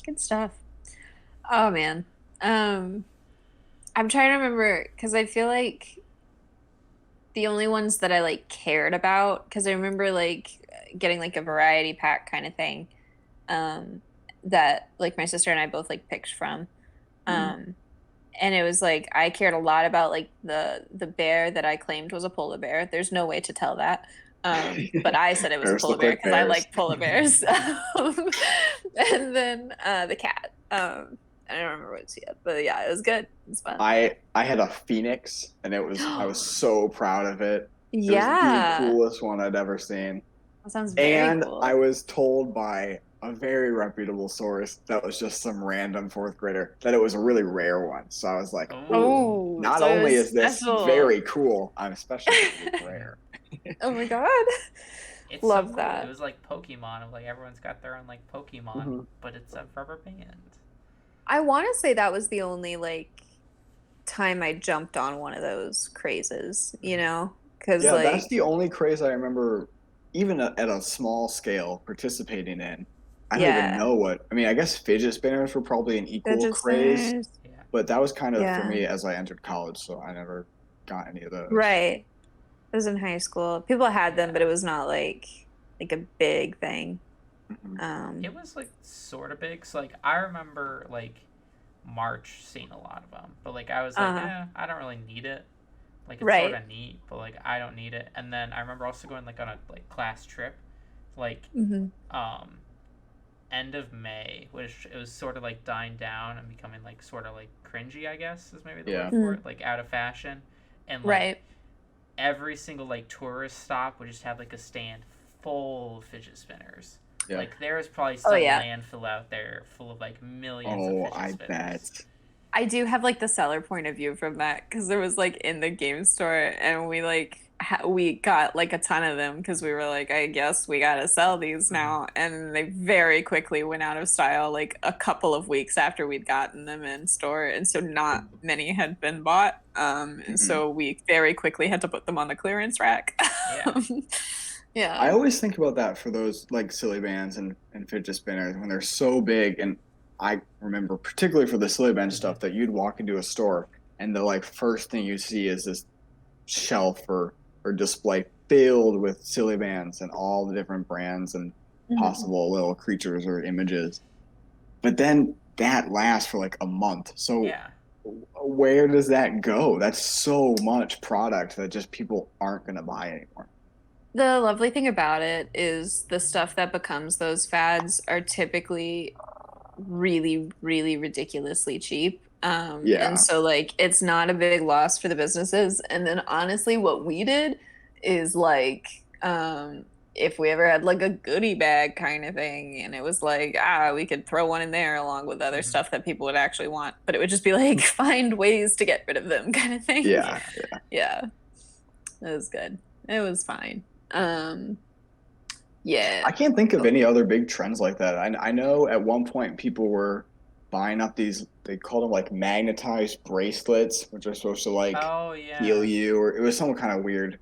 [SPEAKER 3] Good stuff. Oh man. I'm trying to remember because I feel like the only ones that I like cared about, because I remember like getting like a variety pack kind of thing, that like my sister and I both like picked from. And it was like I cared a lot about like the bear that I claimed was a polar bear. There's no way to tell that. But I said it was a
[SPEAKER 1] Bears
[SPEAKER 3] polar
[SPEAKER 1] look
[SPEAKER 3] bear
[SPEAKER 1] like
[SPEAKER 3] because I
[SPEAKER 1] bears.
[SPEAKER 3] like polar bears. And then the cat. I don't remember what she had, but yeah, it was good. It was fun.
[SPEAKER 1] I had a phoenix, and I was so proud of it. It was
[SPEAKER 3] Yeah.
[SPEAKER 1] the coolest one I'd ever seen.
[SPEAKER 3] That sounds very
[SPEAKER 1] And
[SPEAKER 3] cool.
[SPEAKER 1] I was told by a very reputable source that was just some random fourth grader that it was a really rare one. So I was like,
[SPEAKER 2] Oh.
[SPEAKER 1] ooh,
[SPEAKER 3] Oh,
[SPEAKER 1] not
[SPEAKER 3] so it
[SPEAKER 1] only
[SPEAKER 3] was
[SPEAKER 1] is this
[SPEAKER 3] special.
[SPEAKER 1] very cool, I'm especially rare.
[SPEAKER 3] Oh my god.
[SPEAKER 2] It's
[SPEAKER 3] Love
[SPEAKER 2] so cool.
[SPEAKER 3] that.
[SPEAKER 2] It was like Pokemon, of like everyone's got their own like Pokemon,
[SPEAKER 1] Mm-hmm.
[SPEAKER 2] but it's a rubber band.
[SPEAKER 3] I want to say that was the only like time I jumped on one of those crazes, you know? Because
[SPEAKER 1] Yeah, that's
[SPEAKER 3] like,
[SPEAKER 1] the only craze I remember, even at a small scale, participating in. I don't even
[SPEAKER 3] yeah,
[SPEAKER 1] know what. I mean, I guess fidget spinners were probably an equal
[SPEAKER 3] fidget
[SPEAKER 1] craze,
[SPEAKER 3] spinners.
[SPEAKER 2] Yeah.
[SPEAKER 1] but that was kind of for
[SPEAKER 3] Yeah,
[SPEAKER 1] me as I entered college, so I never got any of those.
[SPEAKER 3] right. It was in high school. People had them, but it
[SPEAKER 2] Yeah.
[SPEAKER 3] was not like a big thing.
[SPEAKER 1] Mhm.
[SPEAKER 2] It was like sort of big. So like I remember like March seeing a lot of them, but like I was like,
[SPEAKER 3] Uh,
[SPEAKER 2] I don't really need it. Like it's sort
[SPEAKER 3] right.
[SPEAKER 2] of neat, but like I don't need it. And then I remember also going like on a like class trip, like
[SPEAKER 3] Hmm.
[SPEAKER 2] um end of May, which it was sort of like dying down and becoming like sort of like cringy, I guess is maybe the
[SPEAKER 1] Yeah.
[SPEAKER 2] word for it, like out of fashion. And like
[SPEAKER 3] Right.
[SPEAKER 2] every single like tourist stop would just have like a stand full of fidget spinners.
[SPEAKER 1] Yeah.
[SPEAKER 2] Like there was probably
[SPEAKER 3] Oh
[SPEAKER 2] some
[SPEAKER 3] yeah.
[SPEAKER 2] landfill out there full of like millions of
[SPEAKER 1] Oh,
[SPEAKER 2] fidget
[SPEAKER 1] I
[SPEAKER 2] spinners.
[SPEAKER 1] bet.
[SPEAKER 3] I do have like the seller point of view from that because there was like in the game store and we like we got like a ton of them because we were like, I guess we gotta sell these now, and they very quickly went out of style like a couple of weeks after we'd gotten them in store, and so not many had been bought, and so we very quickly had to put them on the clearance rack.
[SPEAKER 2] Yeah.
[SPEAKER 3] Yeah.
[SPEAKER 1] I always think about that for those like silly bands and fidget spinners when they're so big. And I remember particularly for the silly band stuff that you'd walk into a store and the like first thing you see is this shelf or display filled with silly bands and all the different brands and
[SPEAKER 3] Mhm.
[SPEAKER 1] possible little creatures or images. But then that lasts for like a month. So
[SPEAKER 2] Yeah.
[SPEAKER 1] where does that go? That's so much product that just people aren't going to buy anymore.
[SPEAKER 3] The lovely thing about it is the stuff that becomes those fads are typically really, really ridiculously cheap.
[SPEAKER 1] Yeah.
[SPEAKER 3] And so like it's not a big loss for the businesses. And then honestly, what we did is like if we ever had like a goodie bag kind of thing, and it was like, we could throw one in there along with other stuff that people would actually want, but it would just be like find ways to get rid of them kind of thing.
[SPEAKER 1] Yeah.
[SPEAKER 3] Yeah. It was good. It was fine. Yeah.
[SPEAKER 1] I can't think of any other big trends like that. I know at one point people were buying up these, they called them like magnetized bracelets, which are supposed to like
[SPEAKER 2] Oh yeah.
[SPEAKER 1] heal you, or it was some kind of weird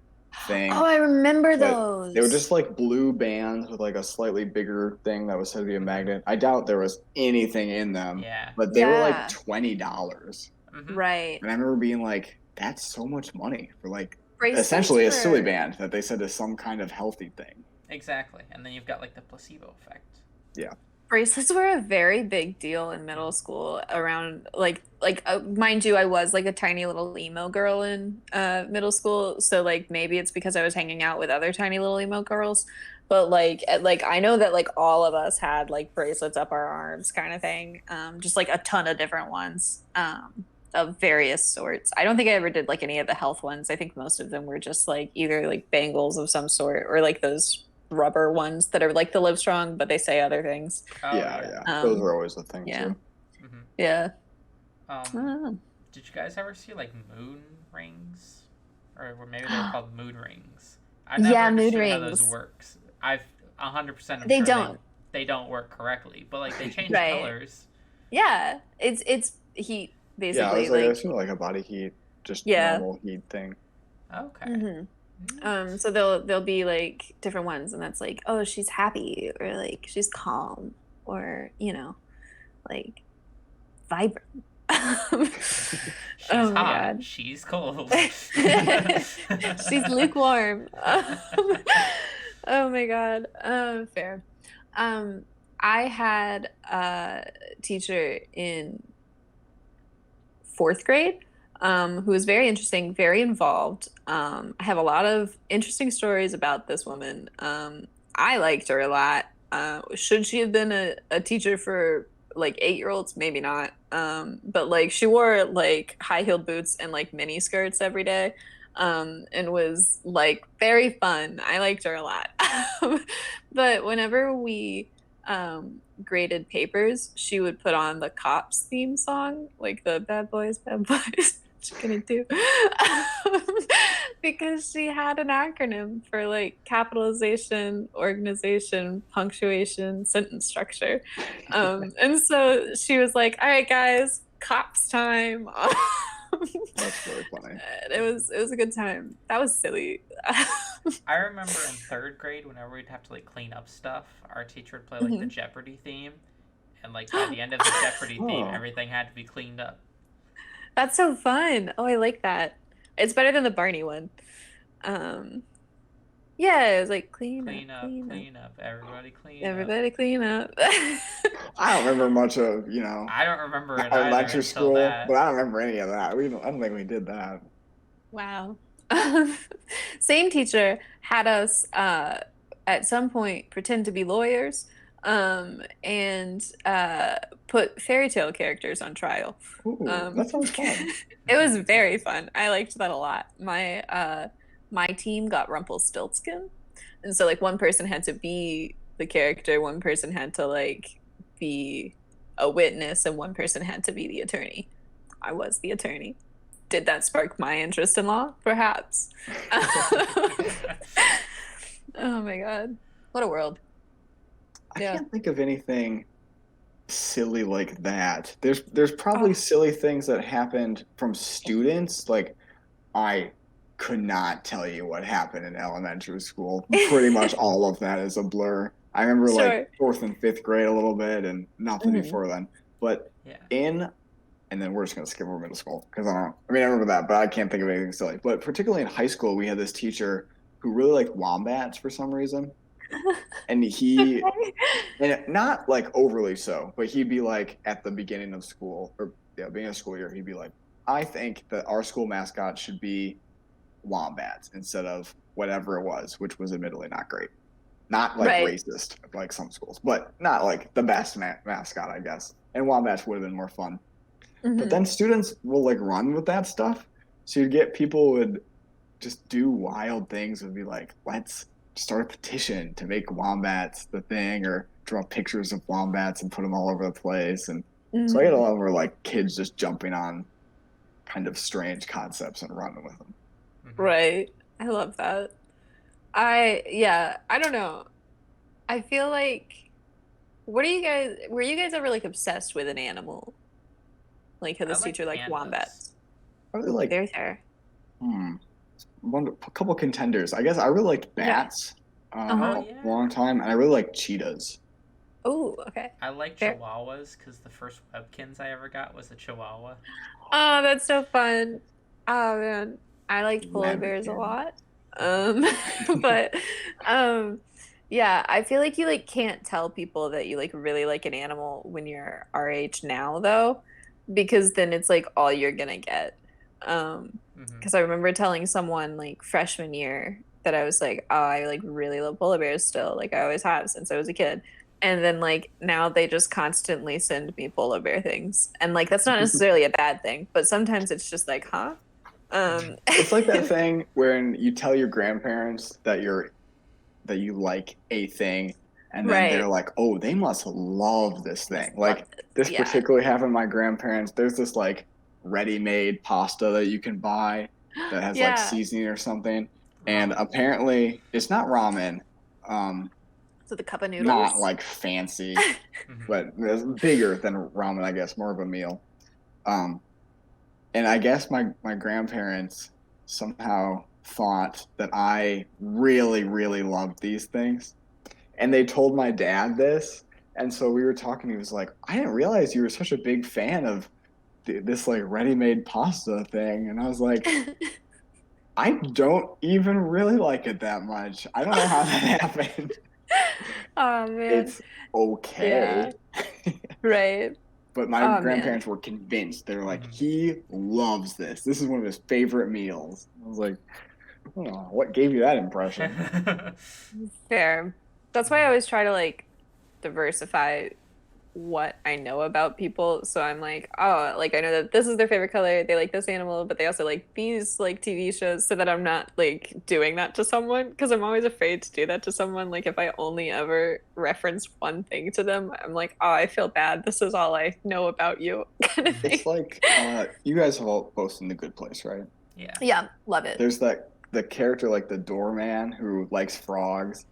[SPEAKER 1] thing.
[SPEAKER 3] Oh, I remember
[SPEAKER 1] But
[SPEAKER 3] those.
[SPEAKER 1] they were just like blue bands with like a slightly bigger thing that was said to be a magnet. I doubt there was anything in them,
[SPEAKER 2] Yeah.
[SPEAKER 1] but they were like
[SPEAKER 3] Yeah.
[SPEAKER 1] $20.
[SPEAKER 2] Mhm.
[SPEAKER 3] Right.
[SPEAKER 1] And I remember being like, that's so much money for like
[SPEAKER 3] Bracelets
[SPEAKER 1] essentially a silly
[SPEAKER 3] were-
[SPEAKER 1] band that they said is some kind of healthy thing.
[SPEAKER 2] Exactly. And then you've got like the placebo effect.
[SPEAKER 1] Yeah.
[SPEAKER 3] Bracelets were a very big deal in middle school around mind you, I was like a tiny little emo girl in middle school, so like maybe it's because I was hanging out with other tiny little emo girls, but like I know that like all of us had like bracelets up our arms kind of thing, just like a ton of different ones, of various sorts. I don't think I ever did like any of the health ones. I think most of them were just like either like bangles of some sort or like those rubber ones that are like the Live Strong, but they say other things.
[SPEAKER 2] Oh
[SPEAKER 1] yeah. Those were always the thing
[SPEAKER 3] yeah.
[SPEAKER 1] too.
[SPEAKER 2] Mm-hmm.
[SPEAKER 3] Yeah. I don't know.
[SPEAKER 2] Did you guys ever see like moon rings, or maybe they were called mood rings? I never understood how those works. I've 100%.
[SPEAKER 3] They don't.
[SPEAKER 2] They don't work correctly, but like they change
[SPEAKER 3] Right.
[SPEAKER 2] colors.
[SPEAKER 3] Yeah, it's heat
[SPEAKER 1] Yeah,
[SPEAKER 3] basically.
[SPEAKER 1] it was like like a body heat, just normal heat thing.
[SPEAKER 2] Okay.
[SPEAKER 3] Mhm.
[SPEAKER 2] Nice.
[SPEAKER 3] So they'll be like different ones, and that's like, oh, she's happy, or like she's calm, or like vibrant.
[SPEAKER 2] She's
[SPEAKER 3] Oh my
[SPEAKER 2] hot.
[SPEAKER 3] God.
[SPEAKER 2] She's cold.
[SPEAKER 3] She's lukewarm. Oh my God. Fair. I had a teacher in 4th grade who was very interesting, very involved. I have a lot of interesting stories about this woman. I liked her a lot. Should she have been a teacher for like 8-year-olds? Maybe not. But like she wore like high-heeled boots and like mini skirts every day, and was like very fun. I liked her a lot. But whenever we graded papers, she would put on the Cops theme song, like the bad boys, what you gonna do? Because she had an acronym for like capitalization, organization, punctuation, sentence structure. And so she was like, all right, guys, cops time.
[SPEAKER 1] That's really funny.
[SPEAKER 3] It was a good time. That was silly.
[SPEAKER 2] I remember in third grade, whenever we'd have to like clean up stuff, our teacher would play like the Jeopardy theme, and like by the end of the Jeopardy theme, everything had to be cleaned up.
[SPEAKER 3] That's so fun. Oh, I like that. It's better than the Barney one. Yeah, it was like clean up,
[SPEAKER 2] everybody clean
[SPEAKER 3] everybody
[SPEAKER 2] up.
[SPEAKER 3] clean up.
[SPEAKER 1] I don't remember much of,
[SPEAKER 2] I don't remember it
[SPEAKER 1] elementary
[SPEAKER 2] either
[SPEAKER 1] school,
[SPEAKER 2] that.
[SPEAKER 1] but I don't remember any of that. I don't think we did that.
[SPEAKER 3] Wow. Same teacher had us at some point pretend to be lawyers and put fairy tale characters on trial.
[SPEAKER 1] Ooh, that sounds fun.
[SPEAKER 3] It was very fun. I liked that a lot. My team got Rumpelstiltskin, and so like one person had to be the character, one person had to like be a witness, and one person had to be the attorney. I was the attorney. Did that spark my interest in law? Perhaps. Oh my god. What a world.
[SPEAKER 1] I can't think of anything silly like that. There's probably silly things that happened from students. Like, I could not tell you what happened in elementary school. Pretty much all of that is a blur. I remember like fourth and fifth grade a little bit and nothing before then. But and then we're just going to skip over middle school because I remember that, but I can't think of anything silly. But particularly in high school, we had this teacher who really liked wombats for some reason. And and not like overly so, but he'd be like at the beginning of school beginning of school year, he'd be like, I think that our school mascot should be wombats instead of whatever it was, which was admittedly not great. Not like racist like some schools, but not like the best mascot, I guess. And wombats would have been more fun. But then students will like run with that stuff. So you'd get people would just do wild things and be like, let's start a petition to make wombats the thing, or draw pictures of wombats and put them all over the place. And so I get a lot of like kids just jumping on kind of strange concepts and running with them.
[SPEAKER 3] Right. I love that. I don't know. I feel like were you guys ever like obsessed with an animal? Like how this teacher like wombats.
[SPEAKER 1] Probably like
[SPEAKER 3] they're there.
[SPEAKER 1] A couple contenders. I guess I really liked bats a long time, and I really like cheetahs.
[SPEAKER 3] Oh, okay.
[SPEAKER 2] I like chihuahuas because the first Webkins I ever got was a chihuahua.
[SPEAKER 3] Oh, that's so fun. Oh man, I liked polar bears a lot. But yeah, I feel like you like can't tell people that you like really like an animal when you're our age now though, because then it's like all you're gonna get. Because I remember telling someone like freshman year that I was like, oh, I like really love polar bears still, like I always have since I was a kid. And then like now they just constantly send me polar bear things, and like that's not necessarily a bad thing, but sometimes it's just like, huh?
[SPEAKER 1] It's like that thing when you tell your grandparents that you like a thing, and then they're like, oh, they must love this thing. Like this particularly happened to my grandparents. There's this like ready-made pasta that you can buy that has like seasoning or something, and apparently it's not ramen.
[SPEAKER 3] So the cup of noodles,
[SPEAKER 1] not like fancy, but it's bigger than ramen, I guess, more of a meal. And I guess my grandparents somehow thought that I really, really loved these things. And they told my dad this. And so we were talking, he was like, I didn't realize you were such a big fan of this like ready-made pasta thing. And I was like, I don't even really like it that much. I don't know how that happened.
[SPEAKER 3] Oh man.
[SPEAKER 1] It's okay.
[SPEAKER 3] Yeah. Right.
[SPEAKER 1] But my grandparents were convinced. They were like, he loves this. This is one of his favorite meals. I was like, oh, what gave you that impression?
[SPEAKER 3] Fair. That's why I always try to like diversify what I know about people. So I'm like, oh, like I know that this is their favorite color. They like this animal, but they also like these like TV shows, so that I'm not like doing that to someone, because I'm always afraid to do that to someone. Like if I only ever reference one thing to them, I'm like, oh, I feel bad. This is all I know about you, kind of thing.
[SPEAKER 1] It's like you guys have all both seen The Good Place, right?
[SPEAKER 2] Yeah.
[SPEAKER 3] Yeah, love it.
[SPEAKER 1] There's the character like the doorman who likes frogs.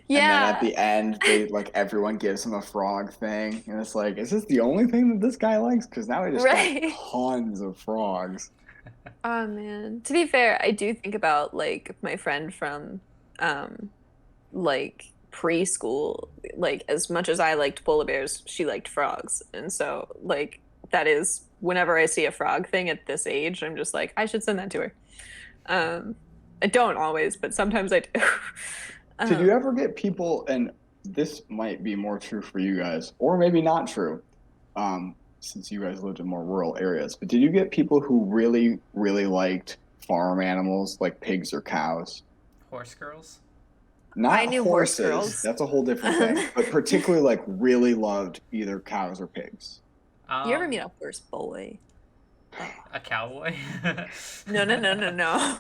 [SPEAKER 3] Yeah.
[SPEAKER 1] And then at the end, they like everyone gives him a frog thing, and it's like, is this the only thing that this guy likes? Because now he just
[SPEAKER 3] Right.
[SPEAKER 1] got tons of frogs.
[SPEAKER 3] Oh man. To be fair, I do think about like my friend from like preschool. Like as much as I liked polar bears, she liked frogs. And so like that is whenever I see a frog thing at this age, I'm just like, I should send that to her. I don't always, but sometimes I do.
[SPEAKER 1] Did you ever get people, and this might be more true for you guys, or maybe not true, since you guys lived in more rural areas, but did you get people who really, really liked farm animals like pigs or cows?
[SPEAKER 2] Horse girls?
[SPEAKER 1] Not
[SPEAKER 3] I knew horse
[SPEAKER 1] horses,
[SPEAKER 3] girls.
[SPEAKER 1] that's a whole different thing, but particularly like really loved either cows or pigs.
[SPEAKER 3] You ever meet a horse boy?
[SPEAKER 2] A cowboy?
[SPEAKER 3] No.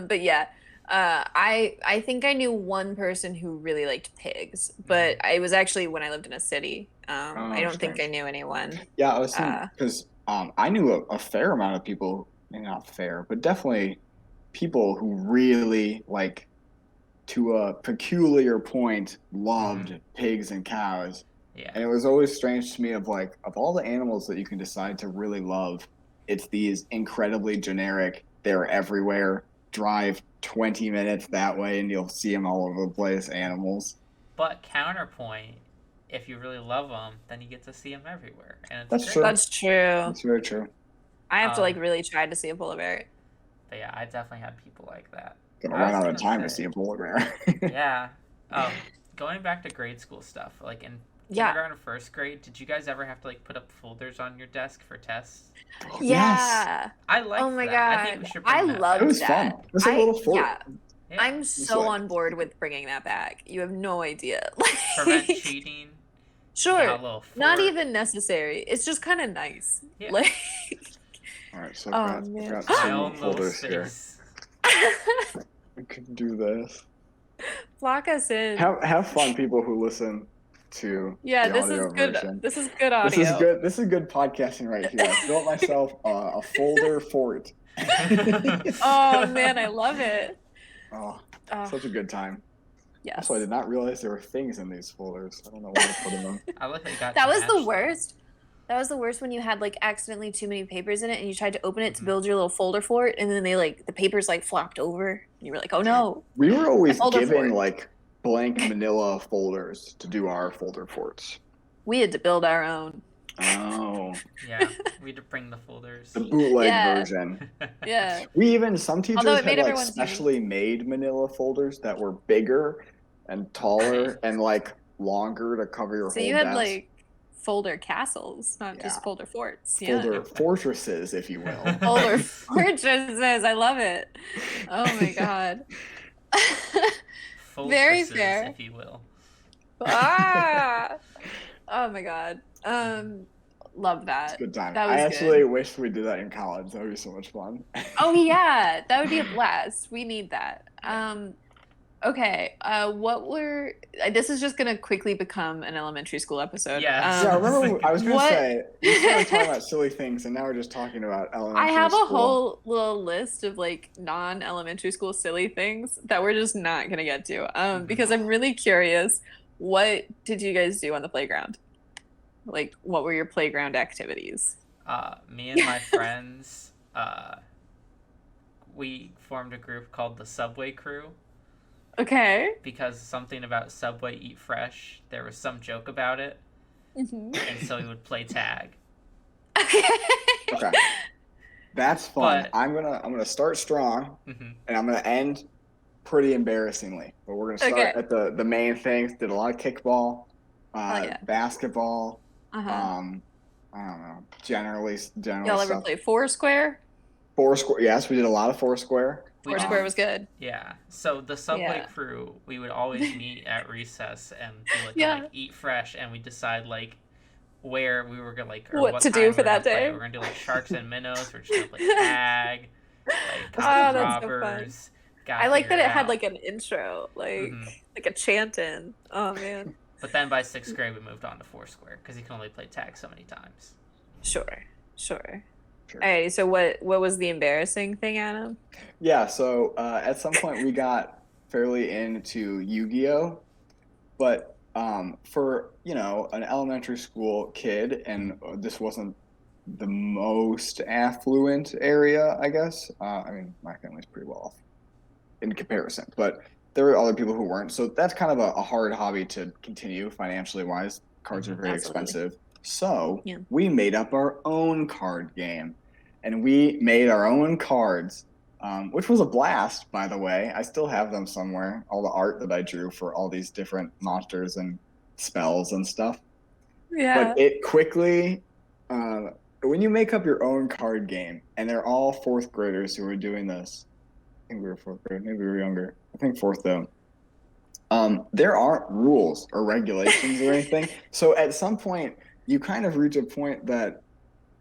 [SPEAKER 3] But yeah. I think I knew one person who really liked pigs, but it was actually when I lived in a city. I don't think I knew anyone.
[SPEAKER 1] Yeah, I was thinking, because I knew a fair amount of people, maybe not fair, but definitely people who really, like, to a peculiar point, loved pigs and cows.
[SPEAKER 2] Yeah.
[SPEAKER 1] And it was always strange to me of like, of all the animals that you can decide to really love, it's these incredibly generic, they're everywhere, drive 20 minutes that way and you'll see them all over the place animals.
[SPEAKER 2] But counterpoint, if you really love them, then you get to see them everywhere, and it's
[SPEAKER 1] That's
[SPEAKER 2] great.
[SPEAKER 1] true.
[SPEAKER 3] That's true.
[SPEAKER 1] That's very true.
[SPEAKER 3] I have to like really try to see a polar bear.
[SPEAKER 2] But yeah, I definitely had people like that.
[SPEAKER 1] Gonna run out of time to see a polar bear.
[SPEAKER 2] Yeah. Going back to grade school stuff, like in kindergarten or first grade, did you guys ever have to like put up folders on your desk for tests?
[SPEAKER 3] Yeah.
[SPEAKER 2] I like.
[SPEAKER 3] Oh my
[SPEAKER 2] that.
[SPEAKER 3] god.
[SPEAKER 2] I think we should bring that
[SPEAKER 3] loved
[SPEAKER 1] It was
[SPEAKER 3] that.
[SPEAKER 1] fun. It was a little fort.
[SPEAKER 3] Yeah.
[SPEAKER 2] Yeah.
[SPEAKER 3] I'm so
[SPEAKER 1] like-
[SPEAKER 3] on board with bringing that back. You have no idea.
[SPEAKER 2] Prevent cheating.
[SPEAKER 3] Sure.
[SPEAKER 2] Have a little
[SPEAKER 3] Not
[SPEAKER 2] fort.
[SPEAKER 3] even necessary. It's just kind of nice.
[SPEAKER 2] Yeah.
[SPEAKER 3] Like
[SPEAKER 1] All right, so
[SPEAKER 3] Oh,
[SPEAKER 1] I've
[SPEAKER 3] man.
[SPEAKER 1] got
[SPEAKER 2] My
[SPEAKER 1] some
[SPEAKER 2] own little
[SPEAKER 1] folders here.
[SPEAKER 2] space.
[SPEAKER 1] We can do this.
[SPEAKER 3] block us in.
[SPEAKER 1] Have fun, people who listen to
[SPEAKER 3] Yeah,
[SPEAKER 1] the
[SPEAKER 3] this
[SPEAKER 1] audio
[SPEAKER 3] is good.
[SPEAKER 1] version.
[SPEAKER 3] This is good audio.
[SPEAKER 1] This is good. This is good podcasting right here. I built myself a folder fort.
[SPEAKER 3] Oh man, I love it.
[SPEAKER 1] Oh,
[SPEAKER 3] Oh,
[SPEAKER 1] such a good time.
[SPEAKER 3] yes.
[SPEAKER 1] Also, I did not realize there were things in these folders. I don't know where to put them.
[SPEAKER 2] I like that you got
[SPEAKER 3] That
[SPEAKER 2] to
[SPEAKER 3] was
[SPEAKER 2] match
[SPEAKER 3] the
[SPEAKER 2] them.
[SPEAKER 3] worst. That was the worst when you had like accidentally too many papers in it and you tried to open it to build your little folder for it, and then the papers like flopped over and you were like, oh no.
[SPEAKER 1] We were always
[SPEAKER 3] Folder
[SPEAKER 1] given
[SPEAKER 3] fort.
[SPEAKER 1] like blank manila folders to do our folder forts.
[SPEAKER 3] We had to build our own.
[SPEAKER 1] Oh,
[SPEAKER 2] Yeah, we had to bring the folders.
[SPEAKER 1] the bootleg
[SPEAKER 3] Yeah.
[SPEAKER 1] version.
[SPEAKER 3] Yeah.
[SPEAKER 1] Some teachers
[SPEAKER 3] Although it
[SPEAKER 1] had
[SPEAKER 3] made
[SPEAKER 1] like
[SPEAKER 3] everyone's
[SPEAKER 1] specially made manila folders that were bigger and taller and like longer to cover your
[SPEAKER 3] So
[SPEAKER 1] whole
[SPEAKER 3] you had
[SPEAKER 1] desk.
[SPEAKER 3] like folder castles, not
[SPEAKER 1] Yeah.
[SPEAKER 3] just folder forts.
[SPEAKER 1] Folder fortresses, if you will.
[SPEAKER 3] Folder fortresses. I love it. Oh my god. Very
[SPEAKER 2] Fortresses,
[SPEAKER 3] fair.
[SPEAKER 2] if you will.
[SPEAKER 3] Ah. Oh my god. Love that.
[SPEAKER 1] It's a good time.
[SPEAKER 3] That was
[SPEAKER 1] I actually
[SPEAKER 3] good.
[SPEAKER 1] wish we did that in college. That would be so much fun.
[SPEAKER 3] Oh yeah, that would be a blast. We need that. Okay. This is just gonna quickly become an elementary school episode.
[SPEAKER 2] Yeah.
[SPEAKER 1] Yeah, remember I was going to
[SPEAKER 3] What-
[SPEAKER 1] say, we started talking about silly things, and now we're just talking about elementary
[SPEAKER 3] I have a
[SPEAKER 1] school.
[SPEAKER 3] whole little list of like non-elementary school silly things that we're just not gonna get to. Because I'm really curious. What did you guys do on the playground? Like, what were your playground activities?
[SPEAKER 2] Me and my friends, we formed a group called the Subway Crew
[SPEAKER 3] Okay.
[SPEAKER 2] because something about Subway Eat Fresh, there was some joke about it,
[SPEAKER 3] Mhm.
[SPEAKER 2] and so we would play tag.
[SPEAKER 1] Okay. That's fun.
[SPEAKER 2] But-
[SPEAKER 1] I'm gonna start strong,
[SPEAKER 2] Hmm.
[SPEAKER 1] and I'm gonna end pretty embarrassingly. But we're gonna start
[SPEAKER 3] Okay.
[SPEAKER 1] at the main things. Did a lot of kickball,
[SPEAKER 3] yeah.
[SPEAKER 1] basketball.
[SPEAKER 3] Uh-huh.
[SPEAKER 1] I don't know. Generally
[SPEAKER 3] Y'all ever
[SPEAKER 1] stuff.
[SPEAKER 3] play Foursquare?
[SPEAKER 1] Foursquare. Yes, we did a lot of Foursquare.
[SPEAKER 2] We
[SPEAKER 3] Foursquare was good.
[SPEAKER 2] Yeah. So the Subway
[SPEAKER 3] Yeah.
[SPEAKER 2] crew, we would always meet at recess and do like
[SPEAKER 3] Yeah.
[SPEAKER 2] a, like eat fresh, and we decide like where we were gonna like or
[SPEAKER 3] What
[SPEAKER 2] what
[SPEAKER 3] to
[SPEAKER 2] time
[SPEAKER 3] do
[SPEAKER 2] we
[SPEAKER 3] for
[SPEAKER 2] were gonna
[SPEAKER 3] that
[SPEAKER 2] play.
[SPEAKER 3] day.
[SPEAKER 2] We're gonna do like sharks and minnows. We're just gonna play tag, like
[SPEAKER 3] Oh,
[SPEAKER 2] cops and
[SPEAKER 3] that's so fun.
[SPEAKER 2] robbers. Gotta
[SPEAKER 3] I like that
[SPEAKER 2] figure
[SPEAKER 3] it had
[SPEAKER 2] out.
[SPEAKER 3] like an intro, like a chanting. Oh man.
[SPEAKER 2] But then by sixth grade, we moved on to Foursquare because you can only play tag so many times.
[SPEAKER 3] Sure.
[SPEAKER 1] Sure.
[SPEAKER 3] Alrighty, so what was the embarrassing thing, Adam?
[SPEAKER 1] Yeah, so at some point we got fairly into Yu-Gi-Oh, but for an elementary school kid, and this wasn't the most affluent area, I guess. I mean, my family's pretty well off in comparison, but there were other people who weren't. So that's kind of a hard hobby to continue financially wise. Cards are very
[SPEAKER 3] Absolutely.
[SPEAKER 1] expensive. So
[SPEAKER 3] Yeah.
[SPEAKER 1] we made up our own card game, and we made our own cards, which was a blast, by the way. I still have them somewhere, all the art that I drew for all these different monsters and spells and stuff.
[SPEAKER 3] Yeah.
[SPEAKER 1] But it quickly, when you make up your own card game, and they're all fourth graders who are doing this. I think we were fourth grade, maybe we were younger. I think fourth though. There aren't rules or regulations or anything. So at some point, you kind of reach a point that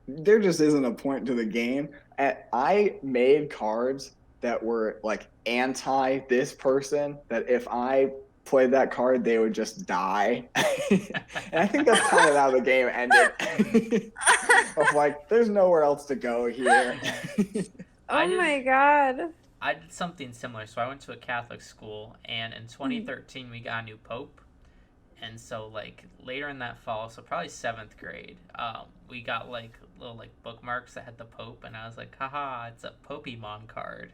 [SPEAKER 1] there just isn't a point to the game. I made cards that were like anti this person, that if I played that card, they would just die. And I think that's kind of how the game ended. Of like, there's nowhere else to go here.
[SPEAKER 3] Oh my god.
[SPEAKER 2] I did something similar. So I went to a Catholic school, and in 2013 we got a new pope. And so like later in that fall, so probably 7th grade, we got like little like bookmarks that had the pope, and I was like, haha, it's a Pokemon card.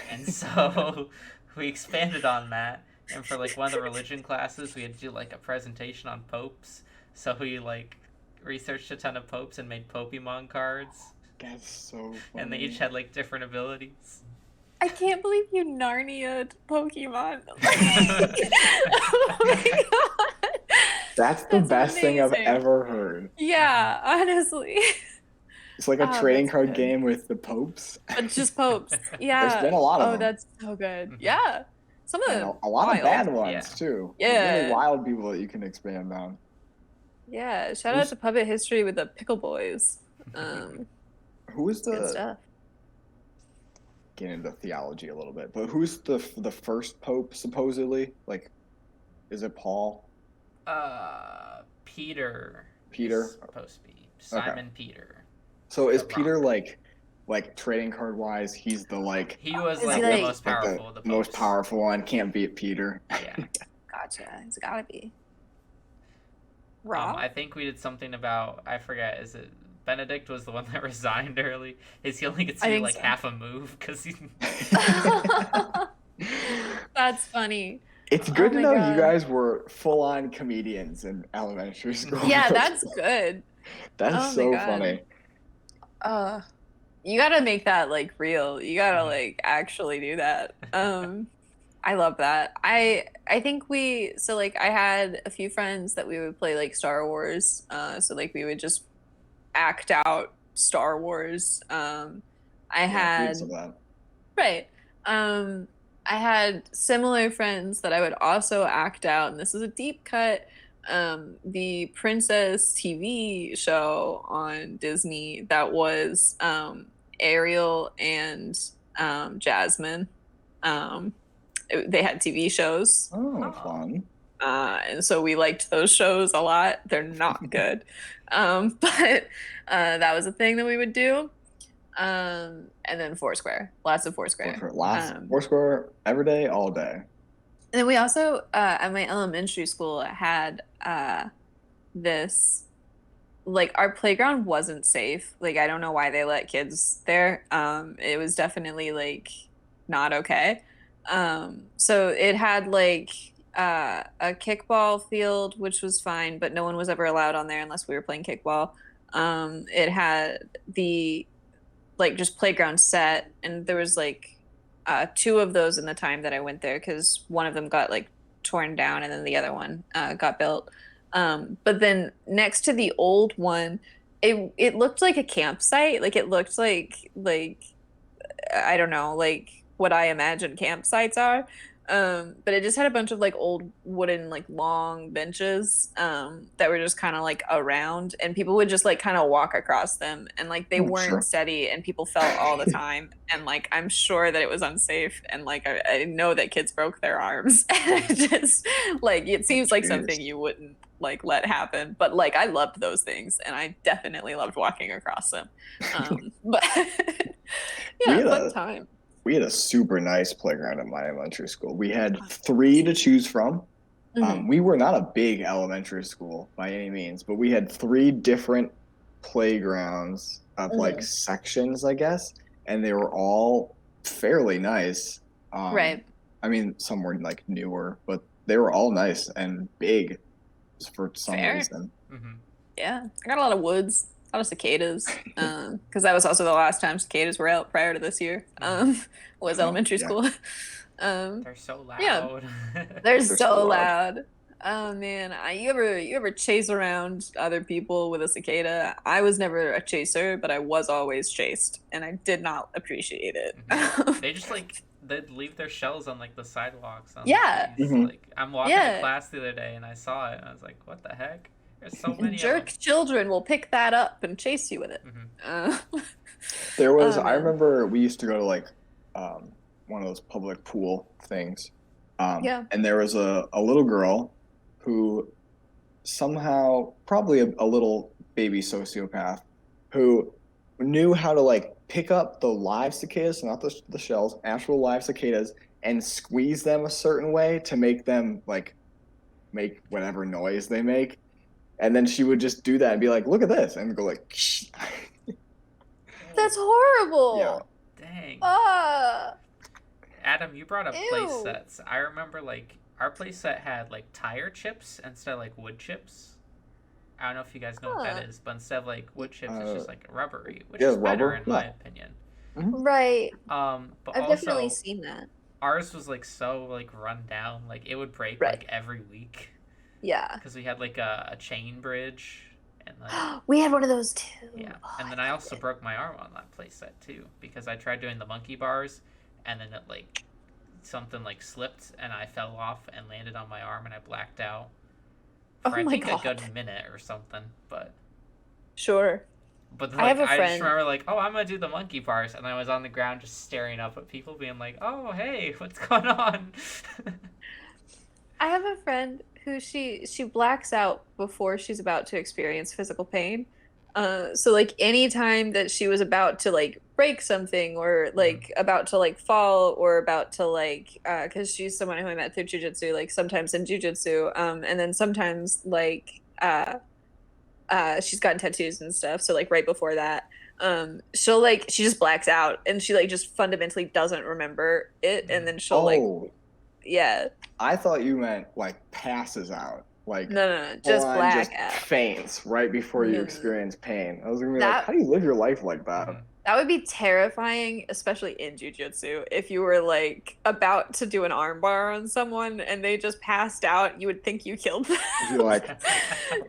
[SPEAKER 2] And so we expanded on that, and for like one of the religion classes, we had to do like a presentation on popes. So we like researched a ton of popes and made Pokemon cards.
[SPEAKER 1] That's so funny.
[SPEAKER 2] And they each had like different abilities.
[SPEAKER 3] I can't believe you Narnia'd Pokemon. Oh my god.
[SPEAKER 1] That's the
[SPEAKER 3] That's
[SPEAKER 1] best thing I've
[SPEAKER 3] amazing.
[SPEAKER 1] ever heard.
[SPEAKER 3] Yeah, honestly.
[SPEAKER 1] It's like a
[SPEAKER 3] Oh,
[SPEAKER 1] trading
[SPEAKER 3] that's
[SPEAKER 1] card
[SPEAKER 3] good.
[SPEAKER 1] game with the popes.
[SPEAKER 3] But just popes. Yeah.
[SPEAKER 1] There's been a lot of
[SPEAKER 3] Oh,
[SPEAKER 1] them.
[SPEAKER 3] that's so good.
[SPEAKER 2] Mhm.
[SPEAKER 3] Yeah. Some of
[SPEAKER 1] And
[SPEAKER 3] them.
[SPEAKER 1] a lot of
[SPEAKER 3] wild.
[SPEAKER 1] bad ones
[SPEAKER 2] Yeah.
[SPEAKER 1] too.
[SPEAKER 3] Yeah.
[SPEAKER 1] Really wild people that you can expand on.
[SPEAKER 3] Yeah. Shout out to Puppet History with the Pickle Boys.
[SPEAKER 1] Who is
[SPEAKER 3] Good
[SPEAKER 1] the
[SPEAKER 3] stuff.
[SPEAKER 1] getting into theology a little bit, but who's the first pope supposedly? Like, is it Paul?
[SPEAKER 2] Peter.
[SPEAKER 1] Peter?
[SPEAKER 2] Is supposed to be Simon Peter.
[SPEAKER 1] So is
[SPEAKER 2] The
[SPEAKER 1] Peter
[SPEAKER 2] Rock.
[SPEAKER 1] like trading card wise? He's the like
[SPEAKER 2] He was
[SPEAKER 3] Is
[SPEAKER 2] like
[SPEAKER 3] he,
[SPEAKER 2] the
[SPEAKER 3] like-
[SPEAKER 2] most powerful of the
[SPEAKER 1] the most
[SPEAKER 2] popes.
[SPEAKER 1] powerful one. Can't beat Peter.
[SPEAKER 2] Yeah.
[SPEAKER 3] Gotcha. It's gotta be. Raw?
[SPEAKER 2] I think we did something about, I forget, is it Benedict was the one that resigned early? Is he only gets to
[SPEAKER 3] I
[SPEAKER 2] do
[SPEAKER 3] think
[SPEAKER 2] like
[SPEAKER 3] so.
[SPEAKER 2] half a move because he?
[SPEAKER 3] That's funny.
[SPEAKER 1] It's good
[SPEAKER 3] Oh
[SPEAKER 1] to
[SPEAKER 3] my
[SPEAKER 1] know
[SPEAKER 3] God.
[SPEAKER 1] you guys were full on comedians in elementary school.
[SPEAKER 3] Yeah, that's good.
[SPEAKER 1] That's
[SPEAKER 3] oh my
[SPEAKER 1] so
[SPEAKER 3] God.
[SPEAKER 1] funny.
[SPEAKER 3] You gotta make that like real. You gotta
[SPEAKER 2] Mhm.
[SPEAKER 3] like actually do that. I love that. I think I had a few friends that we would play like Star Wars. So like we would just act out Star Wars. I had
[SPEAKER 1] Dudes of that.
[SPEAKER 3] right. I had similar friends that I would also act out, and this is a deep cut. The Princess TV show on Disney that was Ariel and Jasmine. They had TV shows,
[SPEAKER 1] Oh, fun.
[SPEAKER 3] and so we liked those shows a lot. They're not good, but that was a thing that we would do. And then Foursquare, lots of Foursquare.
[SPEAKER 1] Foursquare every day, all day.
[SPEAKER 3] And then we also at my elementary school had this, like, our playground wasn't safe. Like, I don't know why they let kids there. It was definitely like not okay. So it had like a kickball field, which was fine, but no one was ever allowed on there unless we were playing kickball. It had the like just playground set, and there was like 2 of those in the time that I went there, because one of them got like torn down and then the other one got built. But then next to the old one, it looked like a campsite. Like it looked like I don't know, like what I imagine campsites are. But it just had a bunch of like old wooden like long benches that were just kind of like around, and people would just like kind of walk across them, and like they weren't
[SPEAKER 1] Sure.
[SPEAKER 3] steady, and people fell all the time, and like I'm sure that it was unsafe, and like I know that kids broke their arms. It just like it seems like something
[SPEAKER 1] Jeez.
[SPEAKER 3] you wouldn't like let happen, but like I loved those things, and I definitely loved walking across them. But
[SPEAKER 1] We
[SPEAKER 3] yeah,
[SPEAKER 1] had
[SPEAKER 3] fun
[SPEAKER 1] a
[SPEAKER 3] time.
[SPEAKER 1] we had a super nice playground at my elementary school. We had three to choose from.
[SPEAKER 3] Mhm.
[SPEAKER 1] We were not a big elementary school by any means, but we had three different playgrounds of like
[SPEAKER 3] Mhm.
[SPEAKER 1] sections, I guess, and they were all fairly nice. Um,
[SPEAKER 3] Right.
[SPEAKER 1] I mean, some were like newer, but they were all nice and big for some
[SPEAKER 3] Fair.
[SPEAKER 1] reason.
[SPEAKER 2] Hmm.
[SPEAKER 3] Yeah, I got a lot of woods, a lot of cicadas, because that was also the last time cicadas were out prior to this year. Was
[SPEAKER 1] Oh,
[SPEAKER 3] elementary
[SPEAKER 1] yeah,
[SPEAKER 3] school. Um,
[SPEAKER 2] They're so
[SPEAKER 3] yeah,
[SPEAKER 2] loud.
[SPEAKER 3] they're
[SPEAKER 1] they're so
[SPEAKER 3] so
[SPEAKER 1] loud.
[SPEAKER 3] loud. Oh man, you ever chase around other people with a cicada? I was never a chaser, but I was always chased, and I did not appreciate it.
[SPEAKER 2] Hmm. They just like they'd leave their shells on like the sidewalks on the
[SPEAKER 3] Yeah,
[SPEAKER 2] trees.
[SPEAKER 1] Hmm.
[SPEAKER 2] Like I'm walking to
[SPEAKER 3] yeah.
[SPEAKER 2] class the other day and I saw it and I was like, what the heck? There's so
[SPEAKER 3] And
[SPEAKER 2] many of them.
[SPEAKER 3] jerk children will pick that up and chase you with it.
[SPEAKER 2] Hmm.
[SPEAKER 3] Uh,
[SPEAKER 1] There was,
[SPEAKER 3] oh
[SPEAKER 1] I
[SPEAKER 3] man,
[SPEAKER 1] remember we used to go to like one of those public pool things.
[SPEAKER 3] yeah.
[SPEAKER 1] And there was a little girl who somehow, probably a little baby sociopath, who knew how to like pick up the live cicadas, not the shells, actual live cicadas, and squeeze them a certain way to make them like make whatever noise they make. And then she would just do that and be like, look at this, and go like,
[SPEAKER 3] That's
[SPEAKER 1] yeah.
[SPEAKER 3] horrible.
[SPEAKER 2] Dang.
[SPEAKER 3] Ah,
[SPEAKER 2] Adam, you brought up play
[SPEAKER 3] ew.
[SPEAKER 2] sets. I remember like our play set had like tire chips instead of like wood chips. I don't know if you guys know what
[SPEAKER 3] Huh.
[SPEAKER 2] that is, but instead of like wood chips, it's
[SPEAKER 1] Uh,
[SPEAKER 2] just like rubbery, which
[SPEAKER 1] yeah,
[SPEAKER 2] is better
[SPEAKER 1] rubber.
[SPEAKER 2] in my
[SPEAKER 1] Yeah.
[SPEAKER 2] opinion.
[SPEAKER 1] Mhm.
[SPEAKER 3] Right.
[SPEAKER 2] But
[SPEAKER 3] I've definitely
[SPEAKER 2] also
[SPEAKER 3] seen that.
[SPEAKER 2] ours was like so like run down, like it would break
[SPEAKER 3] Right.
[SPEAKER 2] like every week
[SPEAKER 3] Yeah.
[SPEAKER 2] because we had like a chain bridge and like
[SPEAKER 3] We had one of those too.
[SPEAKER 2] yeah,
[SPEAKER 3] Oh,
[SPEAKER 2] and then I also broke my arm on that playset too because I tried doing the monkey bars, and then it like something like slipped and I fell off and landed on my arm and I blacked out for
[SPEAKER 3] Oh
[SPEAKER 2] I
[SPEAKER 3] my
[SPEAKER 2] think a
[SPEAKER 3] God.
[SPEAKER 2] good minute or something.
[SPEAKER 3] Sure.
[SPEAKER 2] But
[SPEAKER 3] I have
[SPEAKER 2] like
[SPEAKER 3] a
[SPEAKER 2] I just
[SPEAKER 3] friend.
[SPEAKER 2] remember like, oh, I'm gonna do the monkey bars, and I was on the ground just staring up at people, being like, oh, hey, what's going on?
[SPEAKER 3] I have a friend who she blacks out before she's about to experience physical pain. So like any time that she was about to like break something or
[SPEAKER 2] Mhm.
[SPEAKER 3] like about to like fall or about to like because she's someone who I met through jujitsu, like sometimes in jujitsu, and then sometimes like she's gotten tattoos and stuff. So like right before that, she'll like she just blacks out and she like just fundamentally doesn't remember it, and then she'll like
[SPEAKER 1] Oh,
[SPEAKER 3] yeah.
[SPEAKER 1] I thought you meant like passes out, like
[SPEAKER 3] No, no, no,
[SPEAKER 1] full
[SPEAKER 3] just
[SPEAKER 1] on just
[SPEAKER 3] black out.
[SPEAKER 1] faints right before you
[SPEAKER 3] No, no, no.
[SPEAKER 1] experience pain. I was gonna be like, how
[SPEAKER 3] That
[SPEAKER 1] do you live your life like that?
[SPEAKER 2] Mhm.
[SPEAKER 3] that would be terrifying, especially in jujitsu. If you were like about to do an armbar on someone and they just passed out, you would think you killed them.
[SPEAKER 1] You're like,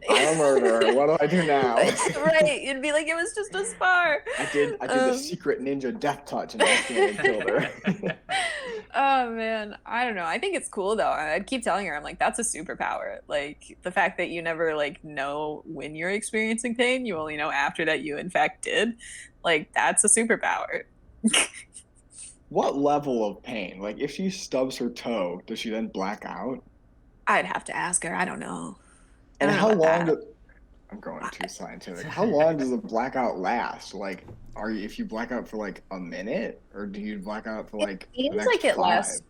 [SPEAKER 1] I'm a murderer. What do I do now?
[SPEAKER 3] Right. You'd be like, it was just a spar.
[SPEAKER 1] I did the secret ninja death touch and accidentally killed her.
[SPEAKER 3] Oh man, I don't know. I think it's cool though. I'd keep telling her, I'm like, that's a superpower. Like the fact that you never like know when you're experiencing pain, you only know after that you in fact did. Like that's a superpower.
[SPEAKER 1] What level of pain? Like if she stubs her toe, does she then black out?
[SPEAKER 3] I'd have to ask her. I don't know. I
[SPEAKER 1] And
[SPEAKER 3] don't know
[SPEAKER 1] how
[SPEAKER 3] about
[SPEAKER 1] long
[SPEAKER 3] that.
[SPEAKER 1] I'm going too scientific. How long does a blackout last? Like, are you if you black out for like a minute, or do you black out for
[SPEAKER 3] It
[SPEAKER 1] like the
[SPEAKER 3] seems
[SPEAKER 1] next
[SPEAKER 3] like it
[SPEAKER 1] 5?
[SPEAKER 3] lasts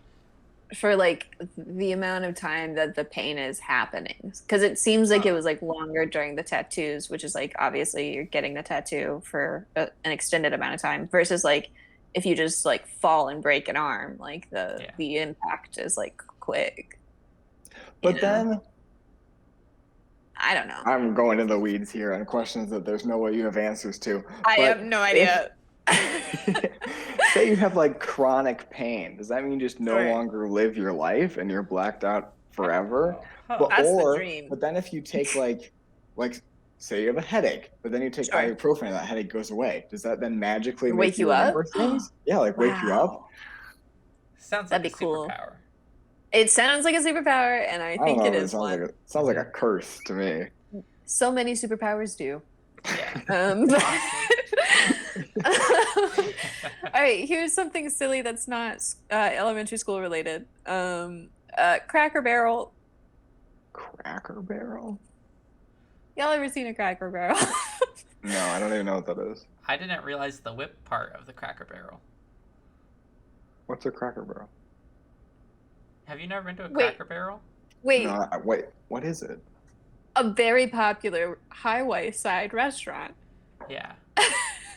[SPEAKER 3] for like the amount of time that the pain is happening. Because it seems like it was like longer during the tattoos, which is like obviously you're getting the tattoo for an extended amount of time versus like if you just like fall and break an arm, like the
[SPEAKER 2] Yeah.
[SPEAKER 3] the impact is like quick.
[SPEAKER 1] But
[SPEAKER 3] know?
[SPEAKER 1] then
[SPEAKER 3] I don't know.
[SPEAKER 1] I'm going in the weeds here on questions that there's no way you have answers to.
[SPEAKER 3] I
[SPEAKER 1] But
[SPEAKER 3] have no idea.
[SPEAKER 1] say you have like chronic pain, does that mean you just no
[SPEAKER 3] Right.
[SPEAKER 1] longer live your life and you're blacked out forever?
[SPEAKER 2] Huh.
[SPEAKER 1] But
[SPEAKER 3] That's the
[SPEAKER 1] or
[SPEAKER 3] dream.
[SPEAKER 1] but then if you take like say you have a headache, but then you take
[SPEAKER 3] Sure.
[SPEAKER 1] ibuprofen and that headache goes away. Does that then magically make
[SPEAKER 3] Wake
[SPEAKER 1] you
[SPEAKER 3] you up?
[SPEAKER 1] remember things? Yeah, like wake you up.
[SPEAKER 3] Wow.
[SPEAKER 2] Sounds
[SPEAKER 3] That'd
[SPEAKER 2] like
[SPEAKER 3] be
[SPEAKER 2] a
[SPEAKER 3] cool.
[SPEAKER 2] superpower.
[SPEAKER 3] It sounds like a superpower, and I
[SPEAKER 1] I don't
[SPEAKER 3] think
[SPEAKER 1] know.
[SPEAKER 3] it
[SPEAKER 1] It
[SPEAKER 3] is
[SPEAKER 1] sounds
[SPEAKER 3] one.
[SPEAKER 1] like sounds like a curse to me.
[SPEAKER 3] So many superpowers do.
[SPEAKER 2] Yeah.
[SPEAKER 3] All right, here's something silly that's not elementary school related. Cracker Barrel.
[SPEAKER 1] Cracker Barrel?
[SPEAKER 3] Y'all ever seen a Cracker Barrel?
[SPEAKER 1] No, I don't even know what that is.
[SPEAKER 2] I didn't realize the whip part of the Cracker Barrel.
[SPEAKER 1] What's a Cracker Barrel?
[SPEAKER 2] Have you never been to a
[SPEAKER 3] Wait.
[SPEAKER 2] Cracker Barrel?
[SPEAKER 3] Wait,
[SPEAKER 1] No, wait, what is it?
[SPEAKER 3] a very popular highway side restaurant.
[SPEAKER 2] Yeah.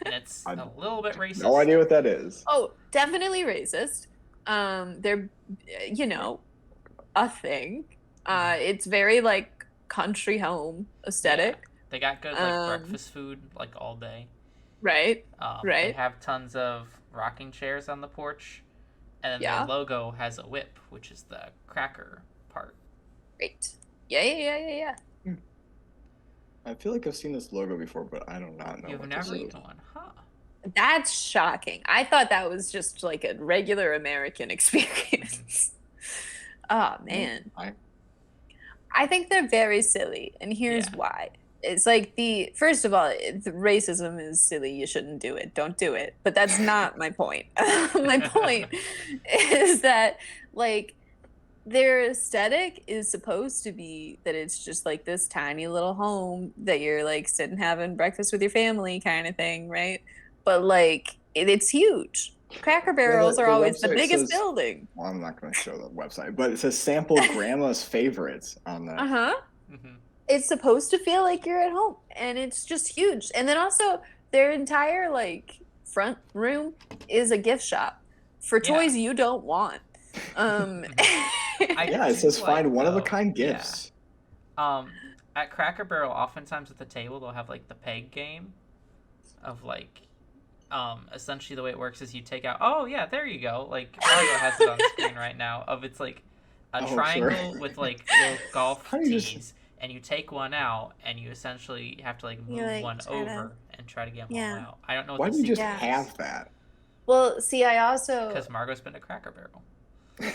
[SPEAKER 2] And it's a little bit racist.
[SPEAKER 1] No idea what that is.
[SPEAKER 3] Oh, definitely racist. They're, you know, a thing. It's very like country home aesthetic.
[SPEAKER 2] Yeah. They got good like breakfast food like all day.
[SPEAKER 3] Right.
[SPEAKER 2] They
[SPEAKER 3] Right.
[SPEAKER 2] have tons of rocking chairs on the porch, and then
[SPEAKER 3] Yeah.
[SPEAKER 2] their logo has a whip, which is the cracker part.
[SPEAKER 3] Great. Yeah.
[SPEAKER 1] I feel like I've seen this logo before, but I do not know.
[SPEAKER 2] You've
[SPEAKER 1] what
[SPEAKER 2] never
[SPEAKER 1] this
[SPEAKER 2] eaten
[SPEAKER 1] is.
[SPEAKER 2] one, huh?
[SPEAKER 3] That's shocking. I thought that was just like a regular American experience. Oh man. I think they're very silly, and here's why. It's like first of all, the racism is silly. You shouldn't do it. Don't do it. But that's not my point. My point is that like their aesthetic is supposed to be that it's just like this tiny little home that you're like sitting having breakfast with your family kind of thing, right? But like it's huge. Cracker Barrels are always the
[SPEAKER 1] website
[SPEAKER 3] biggest
[SPEAKER 1] says-
[SPEAKER 3] building.
[SPEAKER 1] Well, I'm not going to show the website, but it says sample grandma's favorites on that.
[SPEAKER 3] Uh-huh.
[SPEAKER 2] Mm-hmm.
[SPEAKER 3] It's supposed to feel like you're at home, and it's just huge. And then also their entire like front room is a gift shop for toys you don't want.
[SPEAKER 1] Yeah, it says find one of a kind gifts.
[SPEAKER 2] At Cracker Barrel, oftentimes at the table they'll have like the peg game of like essentially the way it works is you take out, oh yeah, there you go, like Mario has it on screen right now, of it's like a triangle with like little golf tees, and you take one out and you essentially have to like move one over and try to get one out. I don't know
[SPEAKER 1] Why
[SPEAKER 2] what
[SPEAKER 1] do
[SPEAKER 2] the
[SPEAKER 1] you just
[SPEAKER 2] secret is.
[SPEAKER 1] have that?
[SPEAKER 3] Well, see, I also
[SPEAKER 2] Because Margot's been to Cracker Barrel.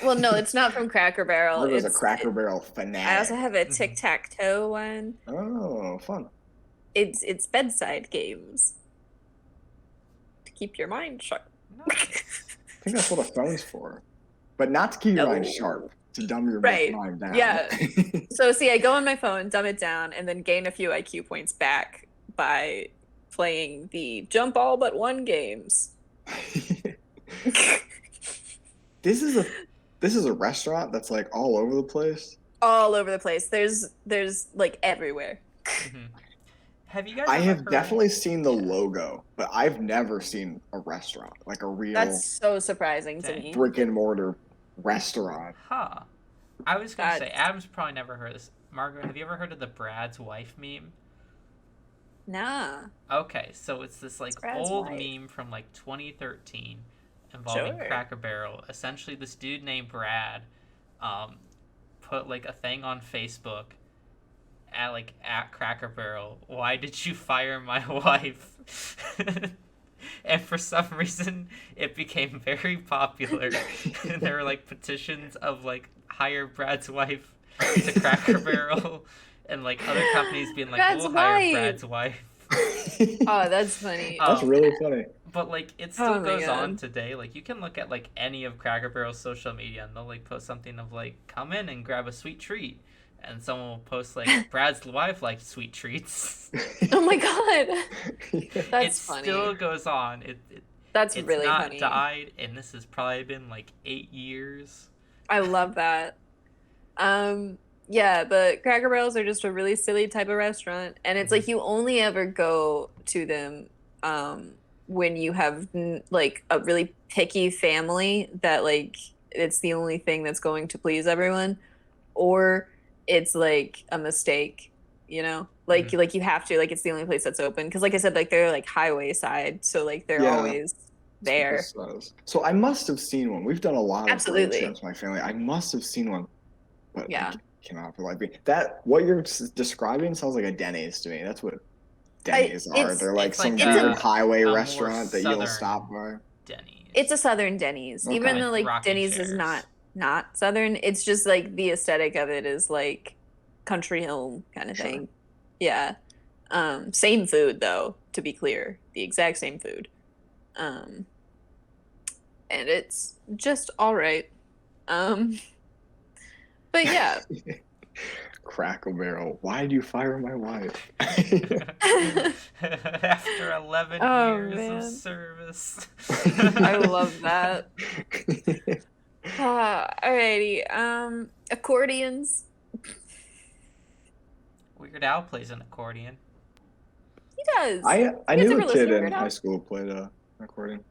[SPEAKER 3] well, no, it's not from Cracker Barrel.
[SPEAKER 1] Margot's a
[SPEAKER 3] It's
[SPEAKER 1] Cracker Barrel fanatic.
[SPEAKER 3] I also have a tic-tac-toe one.
[SPEAKER 1] Oh, fun.
[SPEAKER 3] It's bedside games to keep your mind sharp.
[SPEAKER 1] I think that's what a phone's for. But not to keep your mind sharp, to dumb your mind down.
[SPEAKER 3] Yeah. So see, I go on my phone, dumb it down, and then gain a few IQ points back by playing the jump all but one games.
[SPEAKER 1] This is a restaurant that's like all over the place.
[SPEAKER 3] All over the place. There's like everywhere.
[SPEAKER 2] Mm-hmm. Have you guys?
[SPEAKER 1] I have
[SPEAKER 2] heard...
[SPEAKER 1] definitely seen the logo, but I've never seen a restaurant, like a real.
[SPEAKER 3] That's so surprising to me.
[SPEAKER 1] Brick and mortar restaurant.
[SPEAKER 2] Huh. I was gonna say Adam's probably never heard of this. Margot, have you ever heard of the Brad's wife meme?
[SPEAKER 3] Nah.
[SPEAKER 2] Okay, so it's this like old
[SPEAKER 3] wife.
[SPEAKER 2] meme from like 2013 involving Cracker Barrel. Essentially, this dude named Brad put like a thing on Facebook at Cracker Barrel. Why did you fire my wife? And for some reason, it became very popular. And there were like petitions of like hire Brad's wife to Cracker Barrel, and like other companies being like, we'll hire Brad's wife.
[SPEAKER 3] Oh, that's funny.
[SPEAKER 1] That's really funny.
[SPEAKER 2] But like it still goes on today. Like you can look at like any of Cracker Barrel's social media, and they'll like post something of like, come in and grab a sweet treat. And someone will post like, Brad's wife likes sweet treats.
[SPEAKER 3] Oh my god, that's funny.
[SPEAKER 2] It still goes on.
[SPEAKER 3] That's
[SPEAKER 2] it's
[SPEAKER 3] really
[SPEAKER 2] not
[SPEAKER 3] funny.
[SPEAKER 2] Died, and this has probably been like 8 years.
[SPEAKER 3] I love that. Yeah, but Cracker Barrels are just a really silly type of restaurant, and it's like you only ever go to them when you have like a really picky family that like it's the only thing that's going to please everyone, or it's like a mistake, you know, like you have to, like it's the only place that's open, because like I said, like they're like highway side, so like they're always there.
[SPEAKER 1] So I must have seen one. We've done a lot of
[SPEAKER 3] Absolutely
[SPEAKER 1] trips, my family. I must have seen one, but cannot for life. That what you're describing sounds like a Denny's to me. That's what Denny's are. They're like some weird highway restaurant that you'll stop by.
[SPEAKER 2] Denny's.
[SPEAKER 3] It's a Southern Denny's,
[SPEAKER 1] Okay.
[SPEAKER 3] even though like
[SPEAKER 2] Rocking
[SPEAKER 3] Denny's
[SPEAKER 2] chairs.
[SPEAKER 3] is not Southern. It's just like the aesthetic of it is like country home kind of
[SPEAKER 1] Sure.
[SPEAKER 3] thing. Yeah. Same food though, to be clear, the exact same food. And it's just all right. But yeah.
[SPEAKER 1] Crackle Barrel, why did you fire my wife?
[SPEAKER 2] After 11
[SPEAKER 3] Oh,
[SPEAKER 2] years
[SPEAKER 3] man.
[SPEAKER 2] of service.
[SPEAKER 3] I love that. Alrighty. Accordions.
[SPEAKER 2] Weird Al plays an accordion.
[SPEAKER 3] He does.
[SPEAKER 1] I
[SPEAKER 3] You guys
[SPEAKER 1] knew
[SPEAKER 3] ever
[SPEAKER 1] a
[SPEAKER 3] listen
[SPEAKER 1] kid
[SPEAKER 3] to
[SPEAKER 1] in
[SPEAKER 3] Weird Al?
[SPEAKER 1] high school who played an accordion.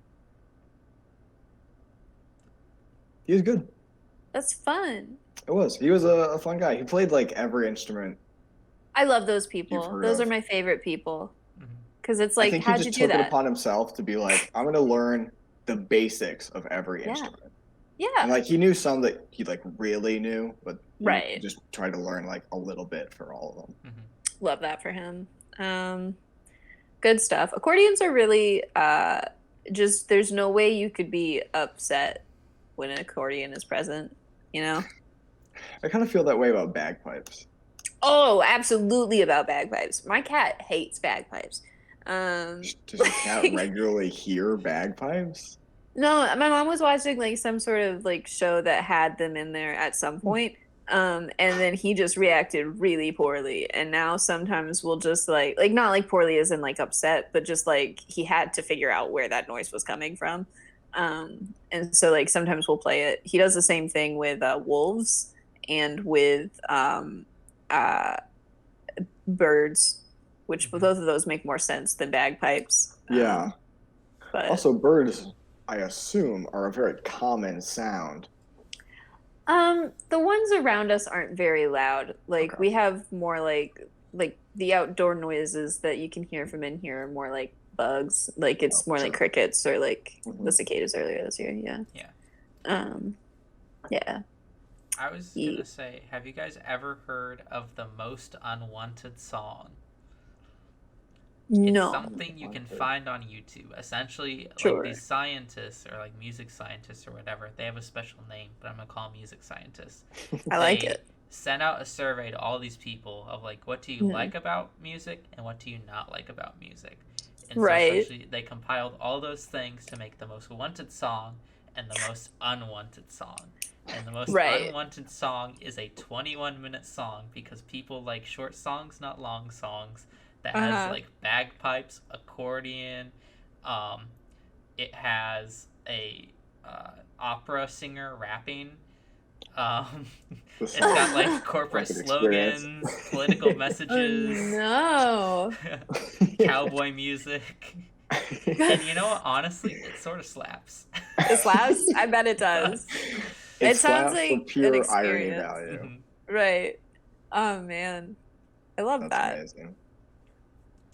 [SPEAKER 1] He was good.
[SPEAKER 3] That's fun.
[SPEAKER 1] It was. He was a fun guy. He played like every instrument.
[SPEAKER 3] I love those
[SPEAKER 1] You've
[SPEAKER 3] people.
[SPEAKER 1] heard
[SPEAKER 3] Those
[SPEAKER 1] of.
[SPEAKER 3] are my favorite people.
[SPEAKER 2] Mhm.
[SPEAKER 3] Because it's
[SPEAKER 1] I
[SPEAKER 3] like,
[SPEAKER 1] think
[SPEAKER 3] how'd
[SPEAKER 1] he
[SPEAKER 3] you
[SPEAKER 1] just
[SPEAKER 3] do
[SPEAKER 1] took it
[SPEAKER 3] that?
[SPEAKER 1] upon himself to be like, I'm gonna learn the basics of every
[SPEAKER 3] Yeah.
[SPEAKER 1] instrument.
[SPEAKER 3] Yeah.
[SPEAKER 1] And like he knew some that he like really knew, but he
[SPEAKER 3] Right.
[SPEAKER 1] just tried to learn like a little bit for all of them.
[SPEAKER 3] Love that for him. Good stuff. Accordions are really just, there's no way you could be upset when an accordion is present, you know?
[SPEAKER 1] I kind of feel that way about bagpipes.
[SPEAKER 3] Oh, absolutely about bagpipes. My cat hates bagpipes.
[SPEAKER 1] Does your cat regularly hear bagpipes?
[SPEAKER 3] No, my mom was watching like some sort of like show that had them in there at some point. And then he just reacted really poorly. And now sometimes we'll just like not like poorly as in like upset, but just like he had to figure out where that noise was coming from. And so like sometimes we'll play it. He does the same thing with wolves and with birds, which both of those make more sense than bagpipes.
[SPEAKER 1] Yeah.
[SPEAKER 3] But
[SPEAKER 1] Also, birds, I assume, are a very common sound.
[SPEAKER 3] the ones around us aren't very loud. Like
[SPEAKER 1] Okay.
[SPEAKER 3] we have more like the outdoor noises that you can hear from in here are more like bugs. Like it's more like
[SPEAKER 1] Sure.
[SPEAKER 3] crickets or like
[SPEAKER 1] Mhm.
[SPEAKER 3] the cicadas earlier this year. Yeah.
[SPEAKER 2] Yeah.
[SPEAKER 3] Yeah.
[SPEAKER 2] I was
[SPEAKER 3] Ye-
[SPEAKER 2] gonna say, have you guys ever heard of the most unwanted song? It's
[SPEAKER 3] No.
[SPEAKER 2] something you can find on YouTube. Essentially,
[SPEAKER 3] Sure.
[SPEAKER 2] like these scientists or like music scientists or whatever, they have a special name, but I'm gonna call them music scientists.
[SPEAKER 3] I like
[SPEAKER 2] They
[SPEAKER 3] it.
[SPEAKER 2] sent out a survey to all these people of like, what do you
[SPEAKER 3] Mhm.
[SPEAKER 2] like about music and what do you not like about music? And
[SPEAKER 3] Right.
[SPEAKER 2] so essentially they compiled all those things to make the most wanted song and the most unwanted song. And the most
[SPEAKER 3] Right.
[SPEAKER 2] unwanted song is a 21-minute song because people like short songs, not long songs, that has
[SPEAKER 3] Uh-huh.
[SPEAKER 2] like bagpipes, accordion. It has a opera singer rapping.
[SPEAKER 1] This
[SPEAKER 2] It's got like corporate
[SPEAKER 1] Like an experience.
[SPEAKER 2] slogans, political
[SPEAKER 3] Oh,
[SPEAKER 2] messages,
[SPEAKER 3] no.
[SPEAKER 2] cowboy music. And you know what? Honestly, it sort of slaps.
[SPEAKER 3] It slaps? I bet it does. It sounds
[SPEAKER 1] slaps
[SPEAKER 3] like
[SPEAKER 1] for
[SPEAKER 3] an
[SPEAKER 1] pure irony
[SPEAKER 3] experience.
[SPEAKER 1] value.
[SPEAKER 2] Mhm.
[SPEAKER 3] Right. Oh man. I love
[SPEAKER 1] That's
[SPEAKER 3] that.
[SPEAKER 1] amazing.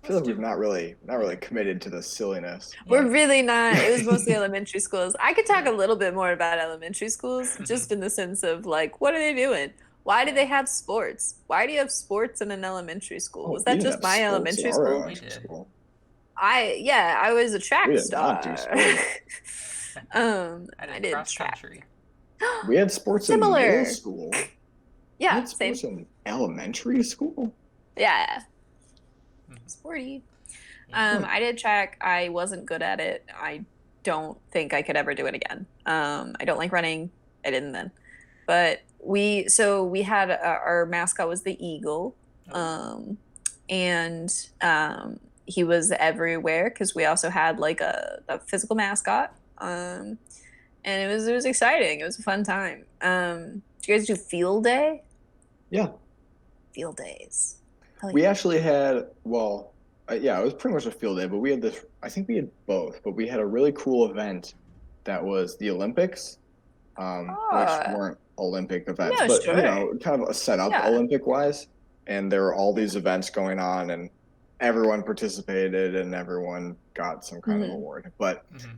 [SPEAKER 1] I feel like we've not really committed to the silliness.
[SPEAKER 3] We're really not. It was mostly elementary schools. I could talk a little bit more about elementary schools, just in the sense of like, what are they doing? Why do they have sports? Why do you have sports in an elementary school? Was that just my elementary school?
[SPEAKER 2] elementary school?
[SPEAKER 3] I was a track
[SPEAKER 1] We did
[SPEAKER 3] star.
[SPEAKER 1] not do sports.
[SPEAKER 2] I did cross
[SPEAKER 3] track.
[SPEAKER 2] country.
[SPEAKER 1] We had sports in
[SPEAKER 3] Similar.
[SPEAKER 1] middle school. We
[SPEAKER 3] Yeah,
[SPEAKER 1] had
[SPEAKER 3] same.
[SPEAKER 1] sports in elementary school.
[SPEAKER 3] Yeah.
[SPEAKER 2] Mhm.
[SPEAKER 3] Sporty.
[SPEAKER 2] Yeah.
[SPEAKER 3] I did track. I wasn't good at it. I don't think I could ever do it again. I don't like running. I didn't then. But we had our mascot was the eagle. And he was everywhere because we also had like a physical mascot. And it was exciting. It was a fun time. Did you guys do field day?
[SPEAKER 1] Yeah.
[SPEAKER 3] Field days. Hell
[SPEAKER 1] We
[SPEAKER 3] yeah.
[SPEAKER 1] actually had, well, yeah, it was pretty much a field day, but we had this, I think we had both, but we had a really cool event that was the Olympics, which weren't Olympic events,
[SPEAKER 3] Yeah,
[SPEAKER 1] but,
[SPEAKER 3] sure.
[SPEAKER 1] you know, kind of a setup
[SPEAKER 3] Yeah.
[SPEAKER 1] Olympic-wise. And there were all these events going on, and everyone participated, and everyone got some kind of
[SPEAKER 3] Mhm.
[SPEAKER 1] award. But
[SPEAKER 2] Mhm.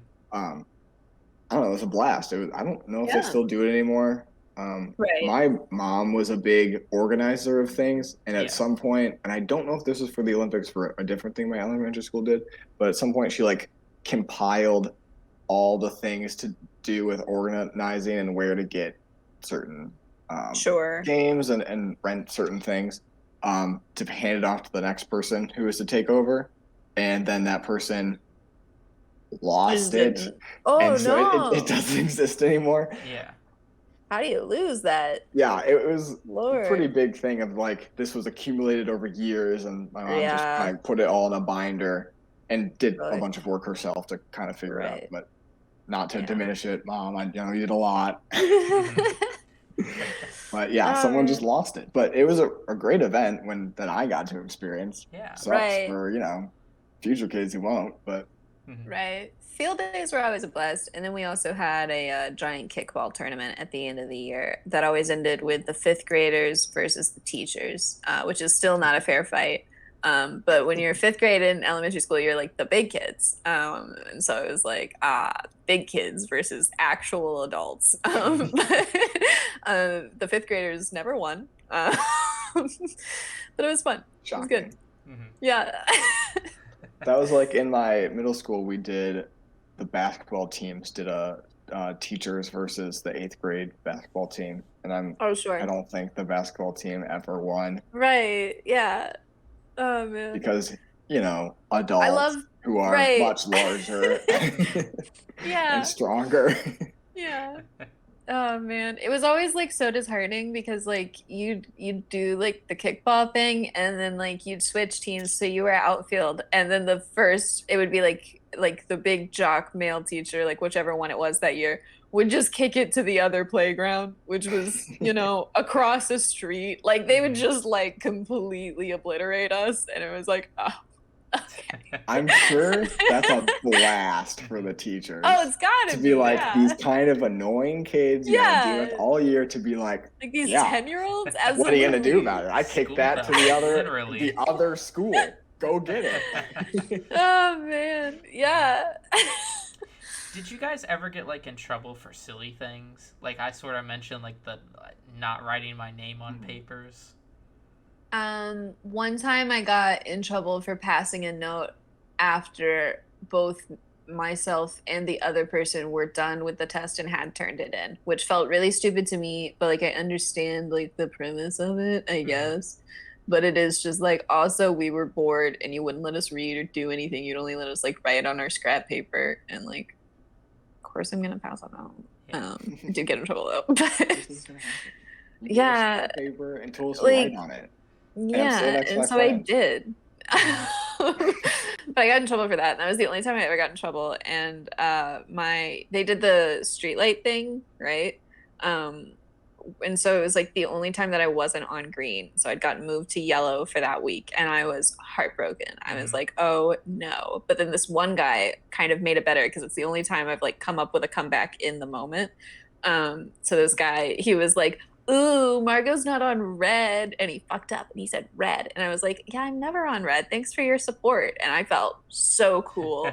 [SPEAKER 1] I don't know, it was a blast. I don't know if they
[SPEAKER 3] Yeah.
[SPEAKER 1] still do it anymore.
[SPEAKER 3] Right.
[SPEAKER 1] My mom was a big organizer of things, and
[SPEAKER 2] Yeah.
[SPEAKER 1] at some point, and I don't know if this was for the Olympics for a different thing my elementary school did, but at some point she like compiled all the things to do with organizing and where to get certain
[SPEAKER 3] Sure.
[SPEAKER 1] games and rent certain things to hand it off to the next person who was to take over, and then that person lost it,
[SPEAKER 3] Oh
[SPEAKER 1] and so
[SPEAKER 3] no!
[SPEAKER 1] it doesn't exist anymore.
[SPEAKER 2] Yeah.
[SPEAKER 3] How do you lose that?
[SPEAKER 1] Yeah, it was
[SPEAKER 3] Lord.
[SPEAKER 1] a pretty big thing of like this was accumulated over years, and my mom just
[SPEAKER 3] Yeah.
[SPEAKER 1] kind of put it all in a binder and did a
[SPEAKER 3] Right.
[SPEAKER 1] bunch of work herself to kind of figure it out.
[SPEAKER 3] Right.
[SPEAKER 1] But not to
[SPEAKER 3] Yeah.
[SPEAKER 1] diminish it, Mom. You did a lot.
[SPEAKER 2] Mm-hmm.
[SPEAKER 1] But yeah, someone just lost it. But it was a great event that I got to experience.
[SPEAKER 2] Yeah.
[SPEAKER 1] Sucks
[SPEAKER 3] Right.
[SPEAKER 1] for, future kids who won't, but
[SPEAKER 2] Mhm.
[SPEAKER 3] Right. Field days were always a blast. And then we also had a giant kickball tournament at the end of the year that always ended with the fifth graders versus the teachers, which is still not a fair fight. But when you're fifth grade in elementary school, you're like the big kids. And so it was like, big kids versus actual adults. The fifth graders never won. But it was fun.
[SPEAKER 1] shocking.
[SPEAKER 3] It was good.
[SPEAKER 2] Mhm.
[SPEAKER 3] Yeah.
[SPEAKER 1] That was like in my middle school, we did the basketball teams did a teachers versus the 8th grade basketball team, and
[SPEAKER 3] Oh, sure.
[SPEAKER 1] I don't think the basketball team ever won
[SPEAKER 3] Right. Yeah. Oh man.
[SPEAKER 1] because adults
[SPEAKER 3] I love
[SPEAKER 1] who are
[SPEAKER 3] right.
[SPEAKER 1] much larger
[SPEAKER 3] Yeah.
[SPEAKER 1] and stronger.
[SPEAKER 3] Yeah. Oh man, it was always like so disheartening because like you'd do like the kickball thing and then like you'd switch teams so you were outfield and then it would be like the big jock male teacher, like whichever one it was that year, would just kick it to the other playground, which was across the street. Like they would just like completely obliterate us, and it was like, oh, okay.
[SPEAKER 1] I'm sure that's a blast for the teachers.
[SPEAKER 3] Oh, it's gotta
[SPEAKER 1] to be like
[SPEAKER 3] yeah.
[SPEAKER 1] these kind of annoying kids you gotta deal with all year to be like
[SPEAKER 3] these
[SPEAKER 1] yeah,
[SPEAKER 3] 10-year-olds.
[SPEAKER 1] what are you gonna do about it? I kicked that to the
[SPEAKER 2] Literally.
[SPEAKER 1] other school. Go get it.
[SPEAKER 3] Oh man, yeah.
[SPEAKER 2] Did you guys ever get like in trouble for silly things? Like I sort of mentioned, like the not writing my name on papers.
[SPEAKER 3] One time I got in trouble for passing a note after both myself and the other person were done with the test and had turned it in, which felt really stupid to me, but like I understand like the premise of it, I guess. But it is just like also we were bored and you wouldn't let us read or do anything. You'd only let us like write on our scrap paper, and like of course I'm gonna pass it out.
[SPEAKER 2] Yeah.
[SPEAKER 3] I do get in trouble though. But yeah,
[SPEAKER 1] paper and told us to
[SPEAKER 3] like,
[SPEAKER 1] write on it.
[SPEAKER 3] yeah, and so I did. But I got in trouble for that, and that was the only time I ever got in trouble. And they did the streetlight thing, right? And so it was like the only time that I wasn't on green. So I'd gotten moved to yellow for that week, and I was heartbroken. I was like, oh no. But then this one guy kind of made it better because it's the only time I've like come up with a comeback in the moment. So this guy, he was like, ooh, Margot's not on red, and he fucked up and he said red, and I was like, yeah, I'm never on red, thanks for your support. And I felt so cool.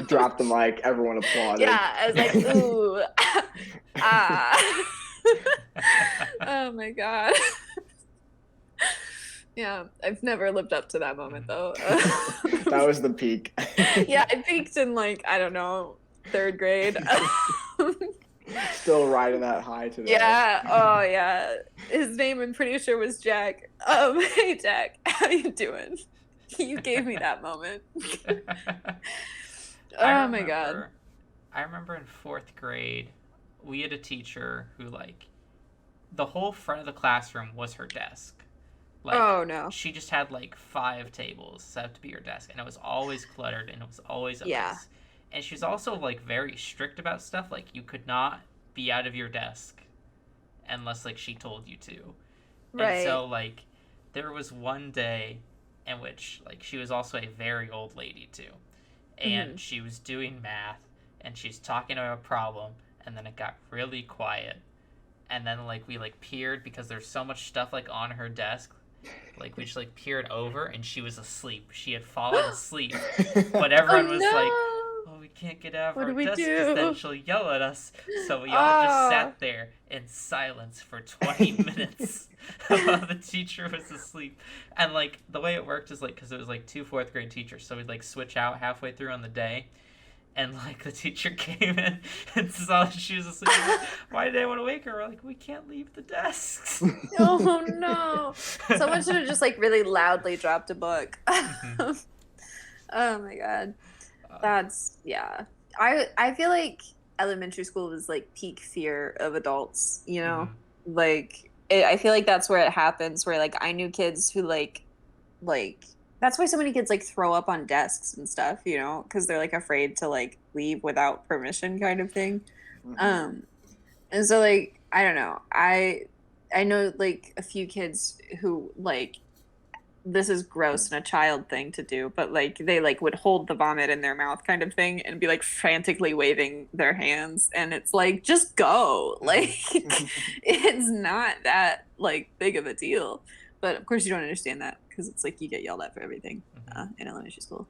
[SPEAKER 1] Dropped the mic, everyone applauded.
[SPEAKER 3] Yeah, I was like, ooh. Oh my god. Yeah, I've never lived up to that moment though.
[SPEAKER 1] That was the peak.
[SPEAKER 3] Yeah, I peaked in like, I don't know, 3rd grade.
[SPEAKER 1] Still riding that high today.
[SPEAKER 3] Yeah. Oh yeah. His name I'm pretty sure was Jack. Hey Jack, how you doing? You gave me that moment. Oh my god.
[SPEAKER 2] I remember in 4th grade, we had a teacher who like the whole front of the classroom was her desk. Like,
[SPEAKER 3] oh no.
[SPEAKER 2] She just had like 5 tables set to be her desk, and it was always cluttered and it was always a mess. And she was also like very strict about stuff. Like you could not be out of your desk unless like she told you to.
[SPEAKER 3] Right.
[SPEAKER 2] And so like there was one day in which like she was also a very old lady too. And she was doing math and she's talking about a problem, and then it got really quiet. And then like we like peered because there's so much stuff like on her desk. Like we just like peered over and she was asleep. She had fallen asleep. But everyone was like, oh, we can't get out of
[SPEAKER 3] What
[SPEAKER 2] our
[SPEAKER 3] do we
[SPEAKER 2] desk because
[SPEAKER 3] do?
[SPEAKER 2] then she'll yell at us. So we all just sat there in silence for 20 minutes while the teacher was asleep. And like the way it worked is like, because it was like 2 fourth grade teachers, so we'd like switch out halfway through on the day. And like the teacher came in and saw that she was asleep. Like, why did anyone wake her? We're like, we can't leave the desks.
[SPEAKER 3] Oh no! Someone should have just like really loudly dropped a book.
[SPEAKER 2] Mhm.
[SPEAKER 3] Oh my god, that's yeah. I feel like elementary school was like peak fear of adults. You know, like I feel like that's where it happens. Where like I knew kids who like that's why so many kids like throw up on desks and stuff. You know, because they're like afraid to like leave without permission, kind of thing.
[SPEAKER 1] Mhm.
[SPEAKER 3] And so like I don't know. I know like a few kids who like this is gross and a child thing to do, but like they like would hold the vomit in their mouth kind of thing and be like frantically waving their hands, and it's like just go. Like it's not that like big of a deal. But of course you don't understand that because it's like you get yelled at for everything in elementary school.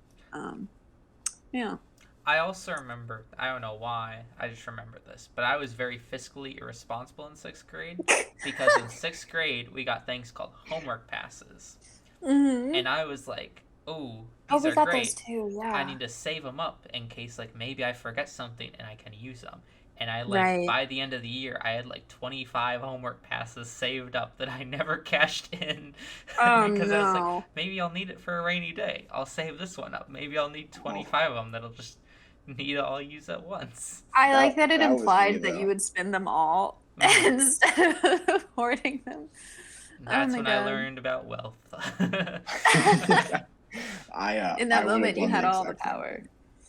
[SPEAKER 3] Yeah.
[SPEAKER 2] I also remember, I don't know why, I just remember this, but I was very fiscally irresponsible in 6th grade because in 6th grade we got things called homework passes. And I was like, oh, these
[SPEAKER 3] we
[SPEAKER 2] are
[SPEAKER 3] got
[SPEAKER 2] great.
[SPEAKER 3] those too. Yeah.
[SPEAKER 2] I need to save them up in case like maybe I forget something and I can use them. And I like
[SPEAKER 3] Right.
[SPEAKER 2] by the end of the year I had like 25 homework passes saved up that I never cashed in
[SPEAKER 3] Oh
[SPEAKER 2] because I was like,
[SPEAKER 3] no.
[SPEAKER 2] maybe I'll need it for a rainy day. I'll save this one up. Maybe I'll need 25 of them that'll just need to all use at once.
[SPEAKER 3] I like that it
[SPEAKER 1] that was me,
[SPEAKER 3] implied that
[SPEAKER 1] though.
[SPEAKER 3] you would spend them all
[SPEAKER 2] Mhm.
[SPEAKER 3] instead of hoarding them.
[SPEAKER 2] That's
[SPEAKER 3] my
[SPEAKER 2] when I
[SPEAKER 3] God.
[SPEAKER 2] learned about wealth.
[SPEAKER 3] In that
[SPEAKER 1] I would've
[SPEAKER 3] moment, you
[SPEAKER 1] done
[SPEAKER 3] had all the
[SPEAKER 1] exact same
[SPEAKER 3] power.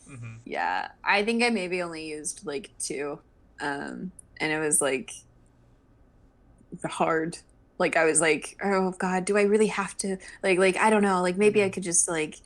[SPEAKER 1] thing.
[SPEAKER 2] Mhm.
[SPEAKER 3] Yeah, I think I maybe only used like 2, and it was like hard. Like I was like, oh God, do I really have to? Like I don't know. Like maybe I could just like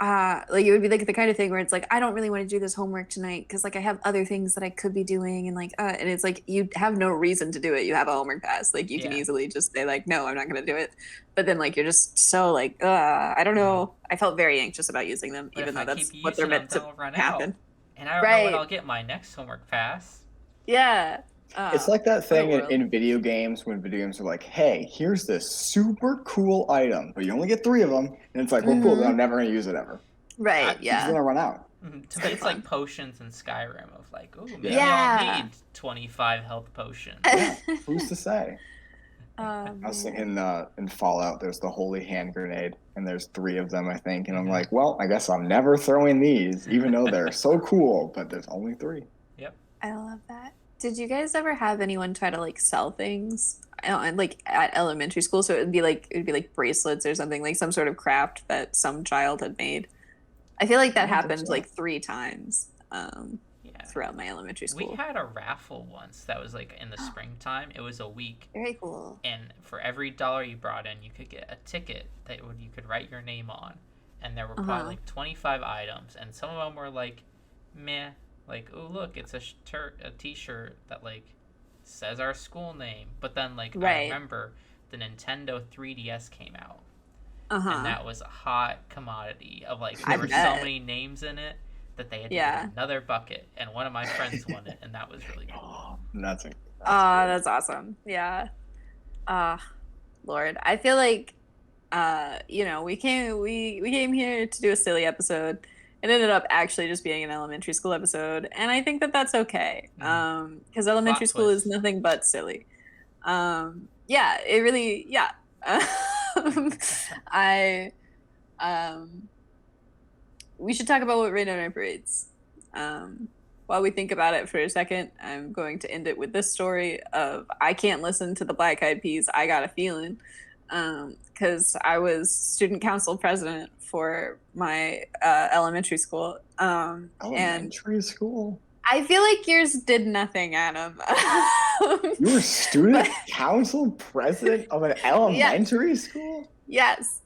[SPEAKER 3] it would be like the kind of thing where it's like I don't really want to do this homework tonight because like I have other things that I could be doing, and like and it's like you have no reason to do it. You have a homework pass, like you can
[SPEAKER 2] Yeah.
[SPEAKER 3] easily just say like no, I'm not going to do it. But then like you're just so like I don't know. I felt very anxious about using them,
[SPEAKER 2] But
[SPEAKER 3] even
[SPEAKER 2] if
[SPEAKER 3] though
[SPEAKER 2] I
[SPEAKER 3] that's
[SPEAKER 2] keep
[SPEAKER 3] what they're
[SPEAKER 2] using them,
[SPEAKER 3] meant to
[SPEAKER 2] they'll run
[SPEAKER 3] happen.
[SPEAKER 2] out. And I don't know
[SPEAKER 3] Right.
[SPEAKER 2] when I'll get my next homework pass.
[SPEAKER 3] Yeah.
[SPEAKER 1] It's like that thing
[SPEAKER 3] world.
[SPEAKER 1] in video games when video games are like, hey, here's this super cool item, but you only get 3 of them. And it's like, well, cool, then I'm never going to use it ever.
[SPEAKER 3] Right.
[SPEAKER 1] It's going
[SPEAKER 3] Yeah.
[SPEAKER 1] to run out.
[SPEAKER 2] To me,
[SPEAKER 3] kinda
[SPEAKER 2] it's
[SPEAKER 3] fun.
[SPEAKER 2] like potions in Skyrim of like, oh, maybe
[SPEAKER 3] Yeah.
[SPEAKER 2] I'll need 25 health potions.
[SPEAKER 1] Who's to say?
[SPEAKER 3] Oh,
[SPEAKER 1] I was
[SPEAKER 3] man.
[SPEAKER 1] thinking in Fallout, there's the holy hand grenade, and there's 3 of them, I think. And I'm
[SPEAKER 2] Mhm.
[SPEAKER 1] like, well, I guess I'm never throwing these, even though they're so cool, but there's only 3.
[SPEAKER 2] Yep.
[SPEAKER 3] I love that. Did you guys ever have anyone try to like sell things like at elementary school? So it'd be like bracelets or something, like some sort of craft that some child had made. I feel like that
[SPEAKER 1] I don't think
[SPEAKER 3] happened
[SPEAKER 1] so.
[SPEAKER 3] like 3 times
[SPEAKER 2] Yeah.
[SPEAKER 3] throughout my elementary
[SPEAKER 2] We
[SPEAKER 3] school.
[SPEAKER 2] had a raffle once that was like in the springtime. It was a week.
[SPEAKER 3] Very cool.
[SPEAKER 2] And for every dollar you brought in, you could get a ticket that you could write your name on. And there were probably like 25 items. And some of them were like, meh. Like, oh, look, it's a t-shirt that, like, says our school name. But then, like, I
[SPEAKER 3] Right.
[SPEAKER 2] remember the Nintendo 3DS came out.
[SPEAKER 3] Uh-huh.
[SPEAKER 2] And that was a hot commodity of, like,
[SPEAKER 3] I
[SPEAKER 2] there were so
[SPEAKER 3] bet.
[SPEAKER 2] many names in it that they had to
[SPEAKER 3] Yeah.
[SPEAKER 2] get another bucket. And one of my friends won it, and that was really cool.
[SPEAKER 1] That's
[SPEAKER 3] That's awesome. Yeah. Lord. I feel like we came here to do a silly episode. It ended up actually just being an elementary school episode, and I think that that's okay. Because elementary
[SPEAKER 2] Plot
[SPEAKER 3] school is
[SPEAKER 2] twist.
[SPEAKER 3] nothing but silly. Yeah, it really, yeah. I we should talk about what rained on our parades. While we think about it for a second, I'm going to end it with this story of I can't listen to the Black Eyed Peas. I got a feeling, because I was student council president for my elementary school, and
[SPEAKER 1] elementary school.
[SPEAKER 3] I feel like yours did nothing, Adam.
[SPEAKER 1] You were student council president of an elementary school?
[SPEAKER 3] Yes.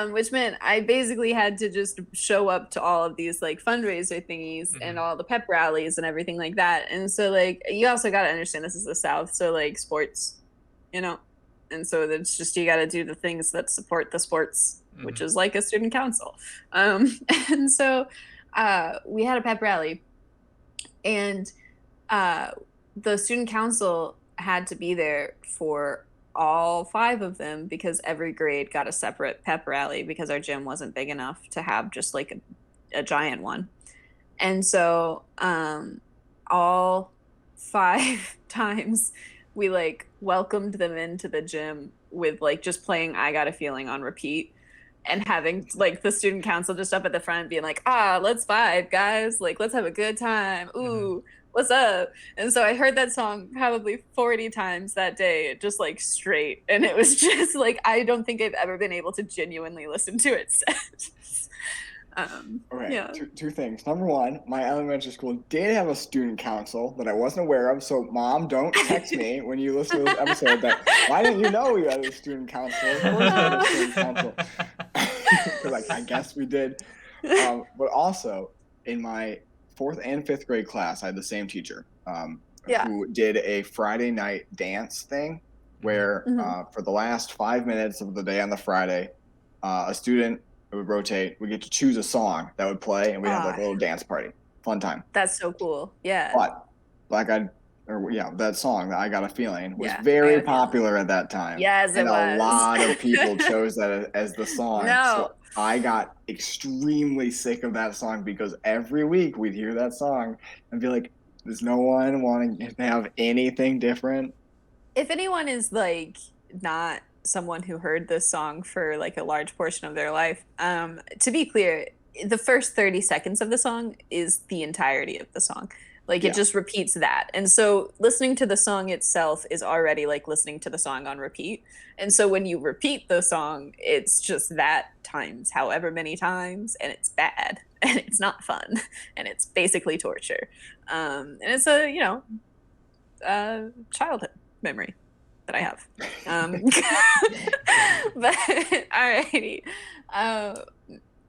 [SPEAKER 3] Which meant I basically had to just show up to all of these like fundraiser thingies and all the pep rallies and everything like that. And so like you also got to understand this is the South, so like sports, and so it's just you got to do the things that support the sports, which is like a student council. And so we had a pep rally And the student council had to be there for all 5 of them because every grade got a separate pep rally because our gym wasn't big enough to have just like a giant one. And so all 5 times we like welcomed them into the gym with like just playing I Got a Feeling on repeat and having like the student council just up at the front being like, let's vibe, guys, like let's have a good time, ooh, what's up? And so I heard that song probably 40 times that day, just like straight, and it was just like I don't think I've ever been able to genuinely listen to it since.
[SPEAKER 1] Okay,
[SPEAKER 3] Yeah.
[SPEAKER 1] two things. Number one, my elementary school did have a student council that I wasn't aware of. So, Mom, don't text me when you listen to this episode that, why didn't you know we had a student council? Of course we had a student council. Because I guess we did. But also, in my 4th and 5th grade class, I had the same teacher who did a Friday night dance thing where for the last 5 minutes of the day on the Friday, a student would rotate. We get to choose a song that would play, and we'd have like a little dance party. Fun time.
[SPEAKER 3] That's so cool. Yeah.
[SPEAKER 1] But that song, that I Got a Feeling, was very popular at that time.
[SPEAKER 3] Yes, it was.
[SPEAKER 1] And a lot of people chose that as the song.
[SPEAKER 3] No.
[SPEAKER 1] So I got extremely sick of that song because every week we'd hear that song and be like, does no one want to have anything different?
[SPEAKER 3] If anyone is like not someone who heard this song for like a large portion of their life, to be clear, the first 30 seconds of the song is the entirety of the song. Like it just repeats that. And so listening to the song itself is already like listening to the song on repeat. And so when you repeat the song, it's just that times however many times, and it's bad and it's not fun and it's basically torture. And it's a, childhood memory that I have. But alrighty.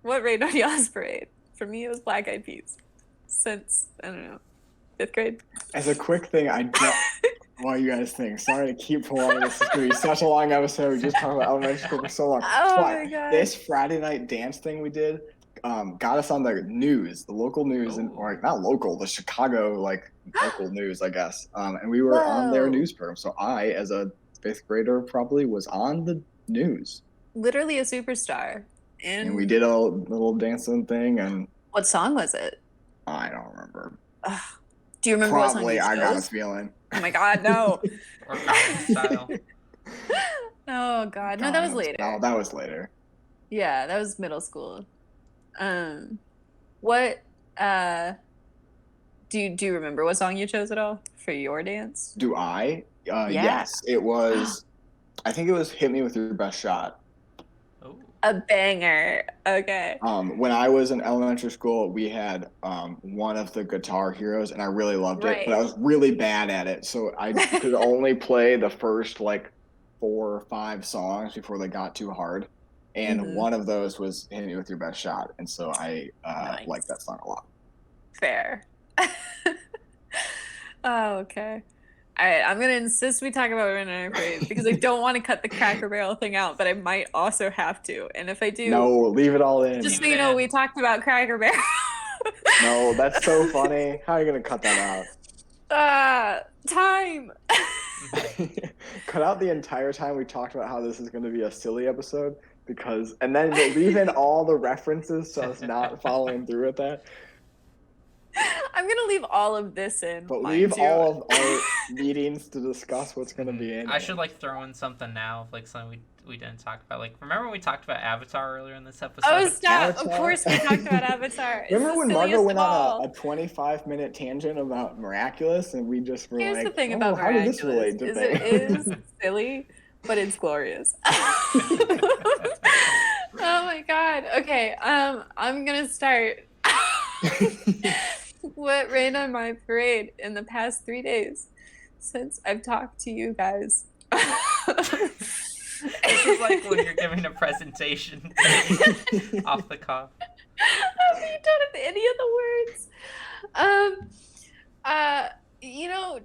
[SPEAKER 3] What rained on y'all's parade? For me, it was Black Eyed Peas. Since, I don't know, 5th grade.
[SPEAKER 1] As a quick thing, I don't. What do you guys think? Sorry to keep prolonging this. This is going to be such a long episode. We just talked about elementary school for so long.
[SPEAKER 3] My God.
[SPEAKER 1] This Friday night dance thing we did got us on the news, the local news, or not local, the Chicago local news, I guess. And we were on their news program. So I, as a 5th grader, probably was on the news.
[SPEAKER 3] Literally a superstar.
[SPEAKER 1] And we did a little dancing thing. And
[SPEAKER 3] what song was it?
[SPEAKER 1] I don't remember.
[SPEAKER 3] Do you remember what song you chose?
[SPEAKER 1] I Got a Feeling.
[SPEAKER 3] Oh my God, no.
[SPEAKER 2] Or style.
[SPEAKER 3] Oh God, no, that was later.
[SPEAKER 1] No, that was later.
[SPEAKER 3] Yeah, that was middle school. What do you remember what song you chose at all for your dance?
[SPEAKER 1] Do I? Yes, it was. I think it was "Hit Me with Your Best Shot."
[SPEAKER 3] A banger. Okay.
[SPEAKER 1] When I was in elementary school, we had one of the Guitar Heroes, and I really loved it, but I was really bad at it, so I could only play the first 4 or 5 songs before they got too hard. And one of those was "Hit Me with Your Best Shot," and so I liked that song a lot.
[SPEAKER 3] Fair. Oh, okay. All right, I'm gonna insist we talk about Rain on Our Parade because I don't want to cut the Cracker Barrel thing out, but I might also have to. And if I do,
[SPEAKER 1] no, leave it all in.
[SPEAKER 3] Just so you know, we talked about Cracker Barrel.
[SPEAKER 1] No, that's so funny. How are you gonna cut that
[SPEAKER 3] out? Time.
[SPEAKER 1] Cut out the entire time we talked about how this is going to be a silly episode, and then leave in all the references so it's not following through with that.
[SPEAKER 3] I'm gonna leave all of this in.
[SPEAKER 1] But leave all of our meetings to discuss what's gonna be in.
[SPEAKER 2] I should throw in something now, something we didn't talk about. Remember when we talked about Avatar earlier in this episode?
[SPEAKER 3] Oh, stop! Avatar? Of course we talked about Avatar.
[SPEAKER 1] Remember when Margot went on a 25-minute tangent about Miraculous, and we just were
[SPEAKER 3] Here's the thing about
[SPEAKER 1] how
[SPEAKER 3] Miraculous.
[SPEAKER 1] Did this relate to
[SPEAKER 3] it is silly, but it's glorious. Oh my God. Okay. I'm gonna start. What rained on my parade in the past 3 days since I've talked to you guys?
[SPEAKER 2] This is like when you're giving a presentation off the cuff.
[SPEAKER 3] I don't have any of the words.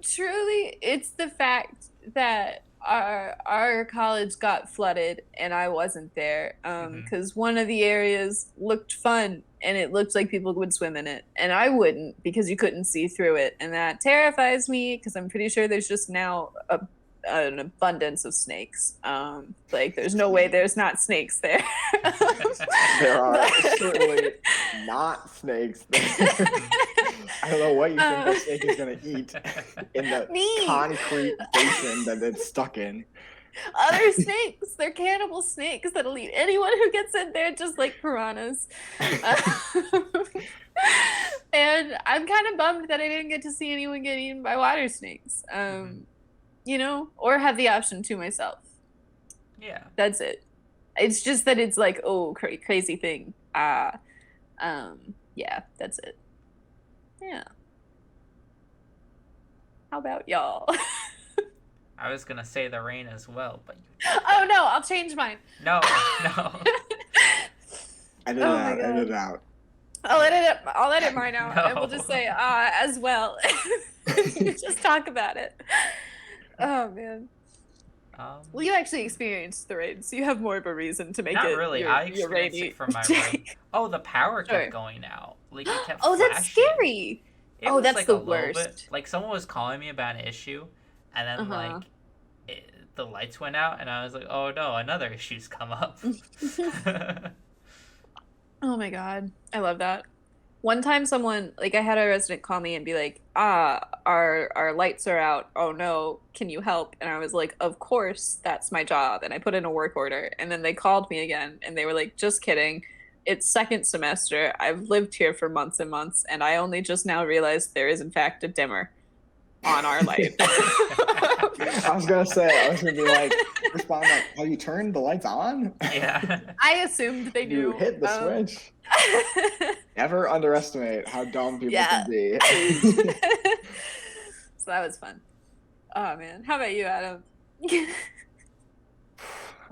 [SPEAKER 3] Truly, it's the fact that our college got flooded and I wasn't there because one of the areas looked fun and it looked like people would swim in it and I wouldn't because you couldn't see through it, and that terrifies me because I'm pretty sure there's just now an abundance of snakes. Like there's no way there's not snakes there.
[SPEAKER 1] There are certainly not snakes there. I don't know what you think that snake is going to eat in the concrete basin that it's stuck in.
[SPEAKER 3] Other snakes. They're cannibal snakes that'll eat anyone who gets in there, just like piranhas. And I'm kind of bummed that I didn't get to see anyone get eaten by water snakes. You know, or have the option to myself.
[SPEAKER 2] Yeah.
[SPEAKER 3] That's it. It's just that it's like, oh, crazy thing. Yeah, that's it. Yeah. How about y'all?
[SPEAKER 2] I was gonna say the rain as well, but
[SPEAKER 3] oh no, I'll change mine.
[SPEAKER 2] No.
[SPEAKER 1] Edit it out.
[SPEAKER 3] I'll edit mine out, and we'll just say as well. Just talk about it. Oh man. Well, you actually experienced the rain, so you have more of a reason to make
[SPEAKER 2] not
[SPEAKER 3] it.
[SPEAKER 2] Not really. I experienced it from my room. Oh, the power kept going out. Like it kept flashing.
[SPEAKER 3] That's scary.
[SPEAKER 2] It
[SPEAKER 3] that's
[SPEAKER 2] like
[SPEAKER 3] the
[SPEAKER 2] a
[SPEAKER 3] worst.
[SPEAKER 2] Bit, like someone was calling me about an issue, and then like the lights went out, and I was like, "Oh no, another issue's come up."
[SPEAKER 3] Oh my god, I love that. One time, someone I had a resident call me and be like, our lights are out. Oh no, can you help? And I was like, of course, that's my job. And I put in a work order. And then they called me again, and they were like, just kidding. It's second semester. I've lived here for months and months, and I only just now realized there is in fact a dimmer on our light.
[SPEAKER 1] I was gonna be like, respond like, "Oh, you turned the lights on?"
[SPEAKER 2] Yeah.
[SPEAKER 3] I assumed they knew.
[SPEAKER 1] You hit the switch. Never underestimate how dumb people can be.
[SPEAKER 3] So that was fun. Oh man, how about you, Adam?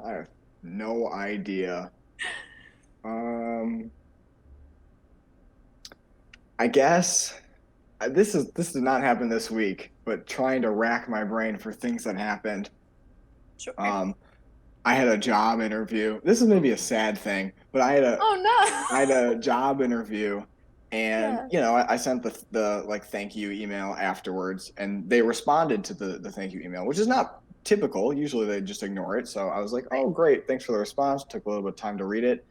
[SPEAKER 1] I have no idea. I guess this did not happen this week, but trying to rack my brain for things that happened.
[SPEAKER 3] Sure.
[SPEAKER 1] I had a job interview. This is maybe a sad thing, but I had a job interview, and I sent the thank you email afterwards, and they responded to the thank you email, which is not typical. Usually they just ignore it. So I was like, oh great, thanks for the response. Took a little bit of time to read it.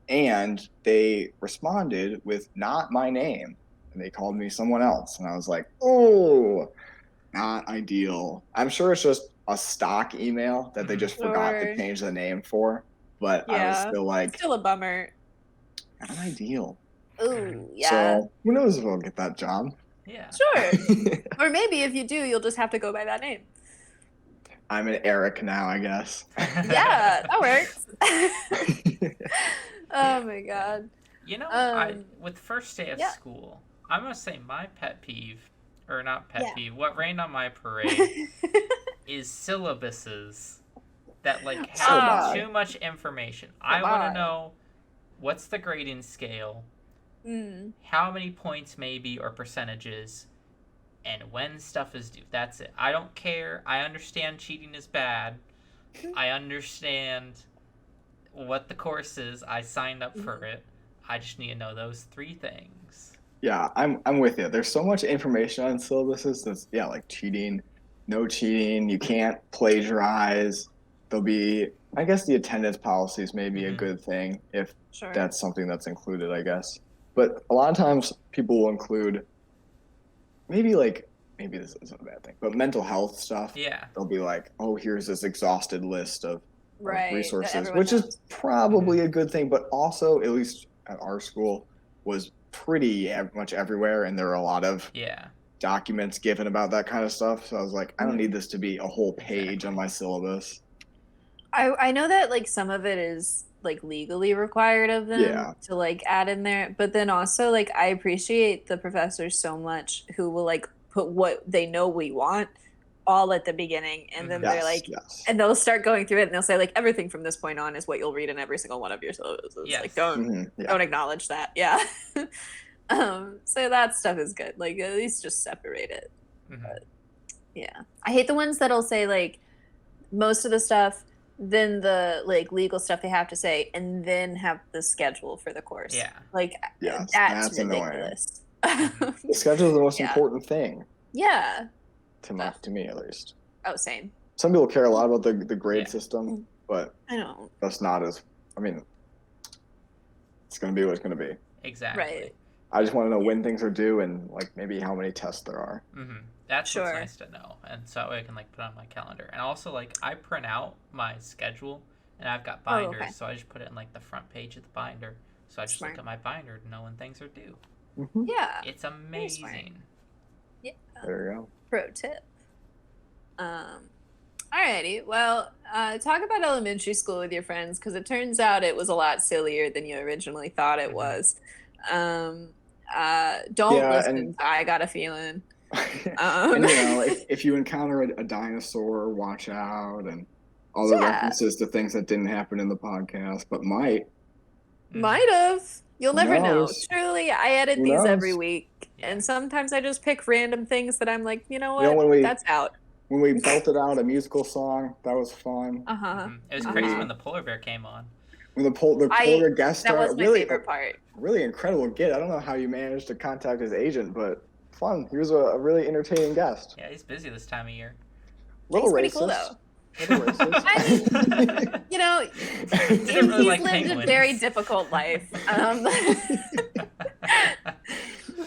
[SPEAKER 1] And they responded with not my name, and they called me someone else, and I was like, oh, not ideal. I'm sure it's just a stock email that they just forgot to change the name for, but I was still like,
[SPEAKER 3] still a bummer.
[SPEAKER 1] Not ideal.
[SPEAKER 3] Ooh, yeah.
[SPEAKER 1] So who knows if I'll get that job?
[SPEAKER 2] Yeah.
[SPEAKER 3] Sure. Or maybe if you do, you'll just have to go by that name.
[SPEAKER 1] I'm an Eric now, I guess.
[SPEAKER 3] Yeah, that works. Oh my god.
[SPEAKER 2] You know, with first day of school, I'm gonna say my pet peeve, or not pet peeve, what rained on my parade is syllabuses that have too much information. I want to know what's the grading scale, how many points maybe or percentages, and when stuff is due. That's it. I don't care. I understand cheating is bad. I understand what the course is. I signed up for it. I just need to know those 3 things.
[SPEAKER 1] Yeah, I'm with you. There's so much information on syllabuses that's like cheating, no cheating, you can't plagiarize. There'll be, I guess the attendance policies may be a good thing if that's something that's included, I guess. But a lot of times people will include maybe this isn't a bad thing, but mental health stuff.
[SPEAKER 2] Yeah.
[SPEAKER 1] They'll be like, oh, here's this exhausted list of resources, which
[SPEAKER 3] knows.
[SPEAKER 1] is probably a good thing, but also, at least at our school, was pretty much everywhere, and there are a lot of documents given about that kind of stuff. So I was like, I don't need this to be a whole page on my syllabus.
[SPEAKER 3] I know that some of it is legally required of them to add in there, but then also I appreciate the professors so much who will put what they know we want all at the beginning, and then they're and they'll start going through it, and they'll say everything from this point on is what you'll read in every single one of your syllabuses. Don't acknowledge that. So that stuff is good. At least just separate it.
[SPEAKER 2] Mm-hmm.
[SPEAKER 3] Yeah. I hate the ones that'll say like most of the stuff, then the like legal stuff they have to say, and then have the schedule for the course.
[SPEAKER 2] Yeah.
[SPEAKER 3] Like
[SPEAKER 1] Yes,
[SPEAKER 3] that's
[SPEAKER 1] that's annoying.
[SPEAKER 3] ridiculous.
[SPEAKER 1] The schedule is the most
[SPEAKER 3] Yeah.
[SPEAKER 1] important thing
[SPEAKER 3] Yeah.
[SPEAKER 1] to me at least.
[SPEAKER 3] Oh, same.
[SPEAKER 1] Some people care a lot about the grade
[SPEAKER 2] Yeah.
[SPEAKER 1] system, but
[SPEAKER 3] I know.
[SPEAKER 1] that's not as. I mean, it's gonna be what it's gonna be.
[SPEAKER 2] Exactly.
[SPEAKER 3] Right.
[SPEAKER 1] I just want to know when things are due and like maybe how many tests there are.
[SPEAKER 2] Mm-hmm. That's
[SPEAKER 3] Sure.
[SPEAKER 2] what's nice to know, and so I can like put it on my calendar. And also like I print out my schedule, and I've got binders,
[SPEAKER 3] okay.
[SPEAKER 2] so I just put it in like the front page of the binder. So I just
[SPEAKER 3] Smart.
[SPEAKER 2] look at my binder to know when things are due.
[SPEAKER 1] Mm-hmm.
[SPEAKER 3] Yeah.
[SPEAKER 2] It's
[SPEAKER 3] smart.
[SPEAKER 2] amazing.
[SPEAKER 3] Yeah.
[SPEAKER 1] There you go.
[SPEAKER 3] Pro tip. Alrighty. Well, talk about elementary school with your friends because it turns out it was a lot sillier than you originally thought it was. Don't
[SPEAKER 1] Yeah,
[SPEAKER 3] listen.
[SPEAKER 1] and-
[SPEAKER 3] I got a feeling.
[SPEAKER 1] And you know, if you encounter a dinosaur, watch out, and all the
[SPEAKER 3] Yeah.
[SPEAKER 1] references to things that didn't happen in the podcast, but might.
[SPEAKER 3] Might have. You'll
[SPEAKER 1] Who
[SPEAKER 3] never know.
[SPEAKER 1] knows?
[SPEAKER 3] Truly, I edit
[SPEAKER 1] Who
[SPEAKER 3] these every
[SPEAKER 1] knows?
[SPEAKER 3] week,
[SPEAKER 2] Yeah.
[SPEAKER 3] and sometimes I just pick random things that I'm like, you know what?
[SPEAKER 1] You know, when we-
[SPEAKER 3] That's out.
[SPEAKER 1] When we belted out a musical song, that was fun.
[SPEAKER 3] Uh huh.
[SPEAKER 2] Mhm. It was
[SPEAKER 3] Uh-huh.
[SPEAKER 2] crazy when the polar bear came on.
[SPEAKER 1] When the polar guest
[SPEAKER 3] That
[SPEAKER 1] star,
[SPEAKER 3] was my
[SPEAKER 1] really,
[SPEAKER 3] favorite part.
[SPEAKER 1] really incredible get. I don't know how you managed to contact his agent, but fun. He was a really entertaining guest.
[SPEAKER 2] Yeah, he's busy this time of year.
[SPEAKER 1] Little
[SPEAKER 3] He's pretty
[SPEAKER 1] racist.
[SPEAKER 3] cool though.
[SPEAKER 1] Little racist.
[SPEAKER 3] You know,
[SPEAKER 2] Didn't
[SPEAKER 3] he's
[SPEAKER 2] really like
[SPEAKER 3] lived a
[SPEAKER 2] penguins.
[SPEAKER 3] very difficult life.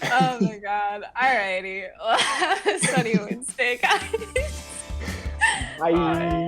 [SPEAKER 3] Oh my god. Alrighty. Sunny Wednesday, guys.
[SPEAKER 1] Bye.
[SPEAKER 2] Bye.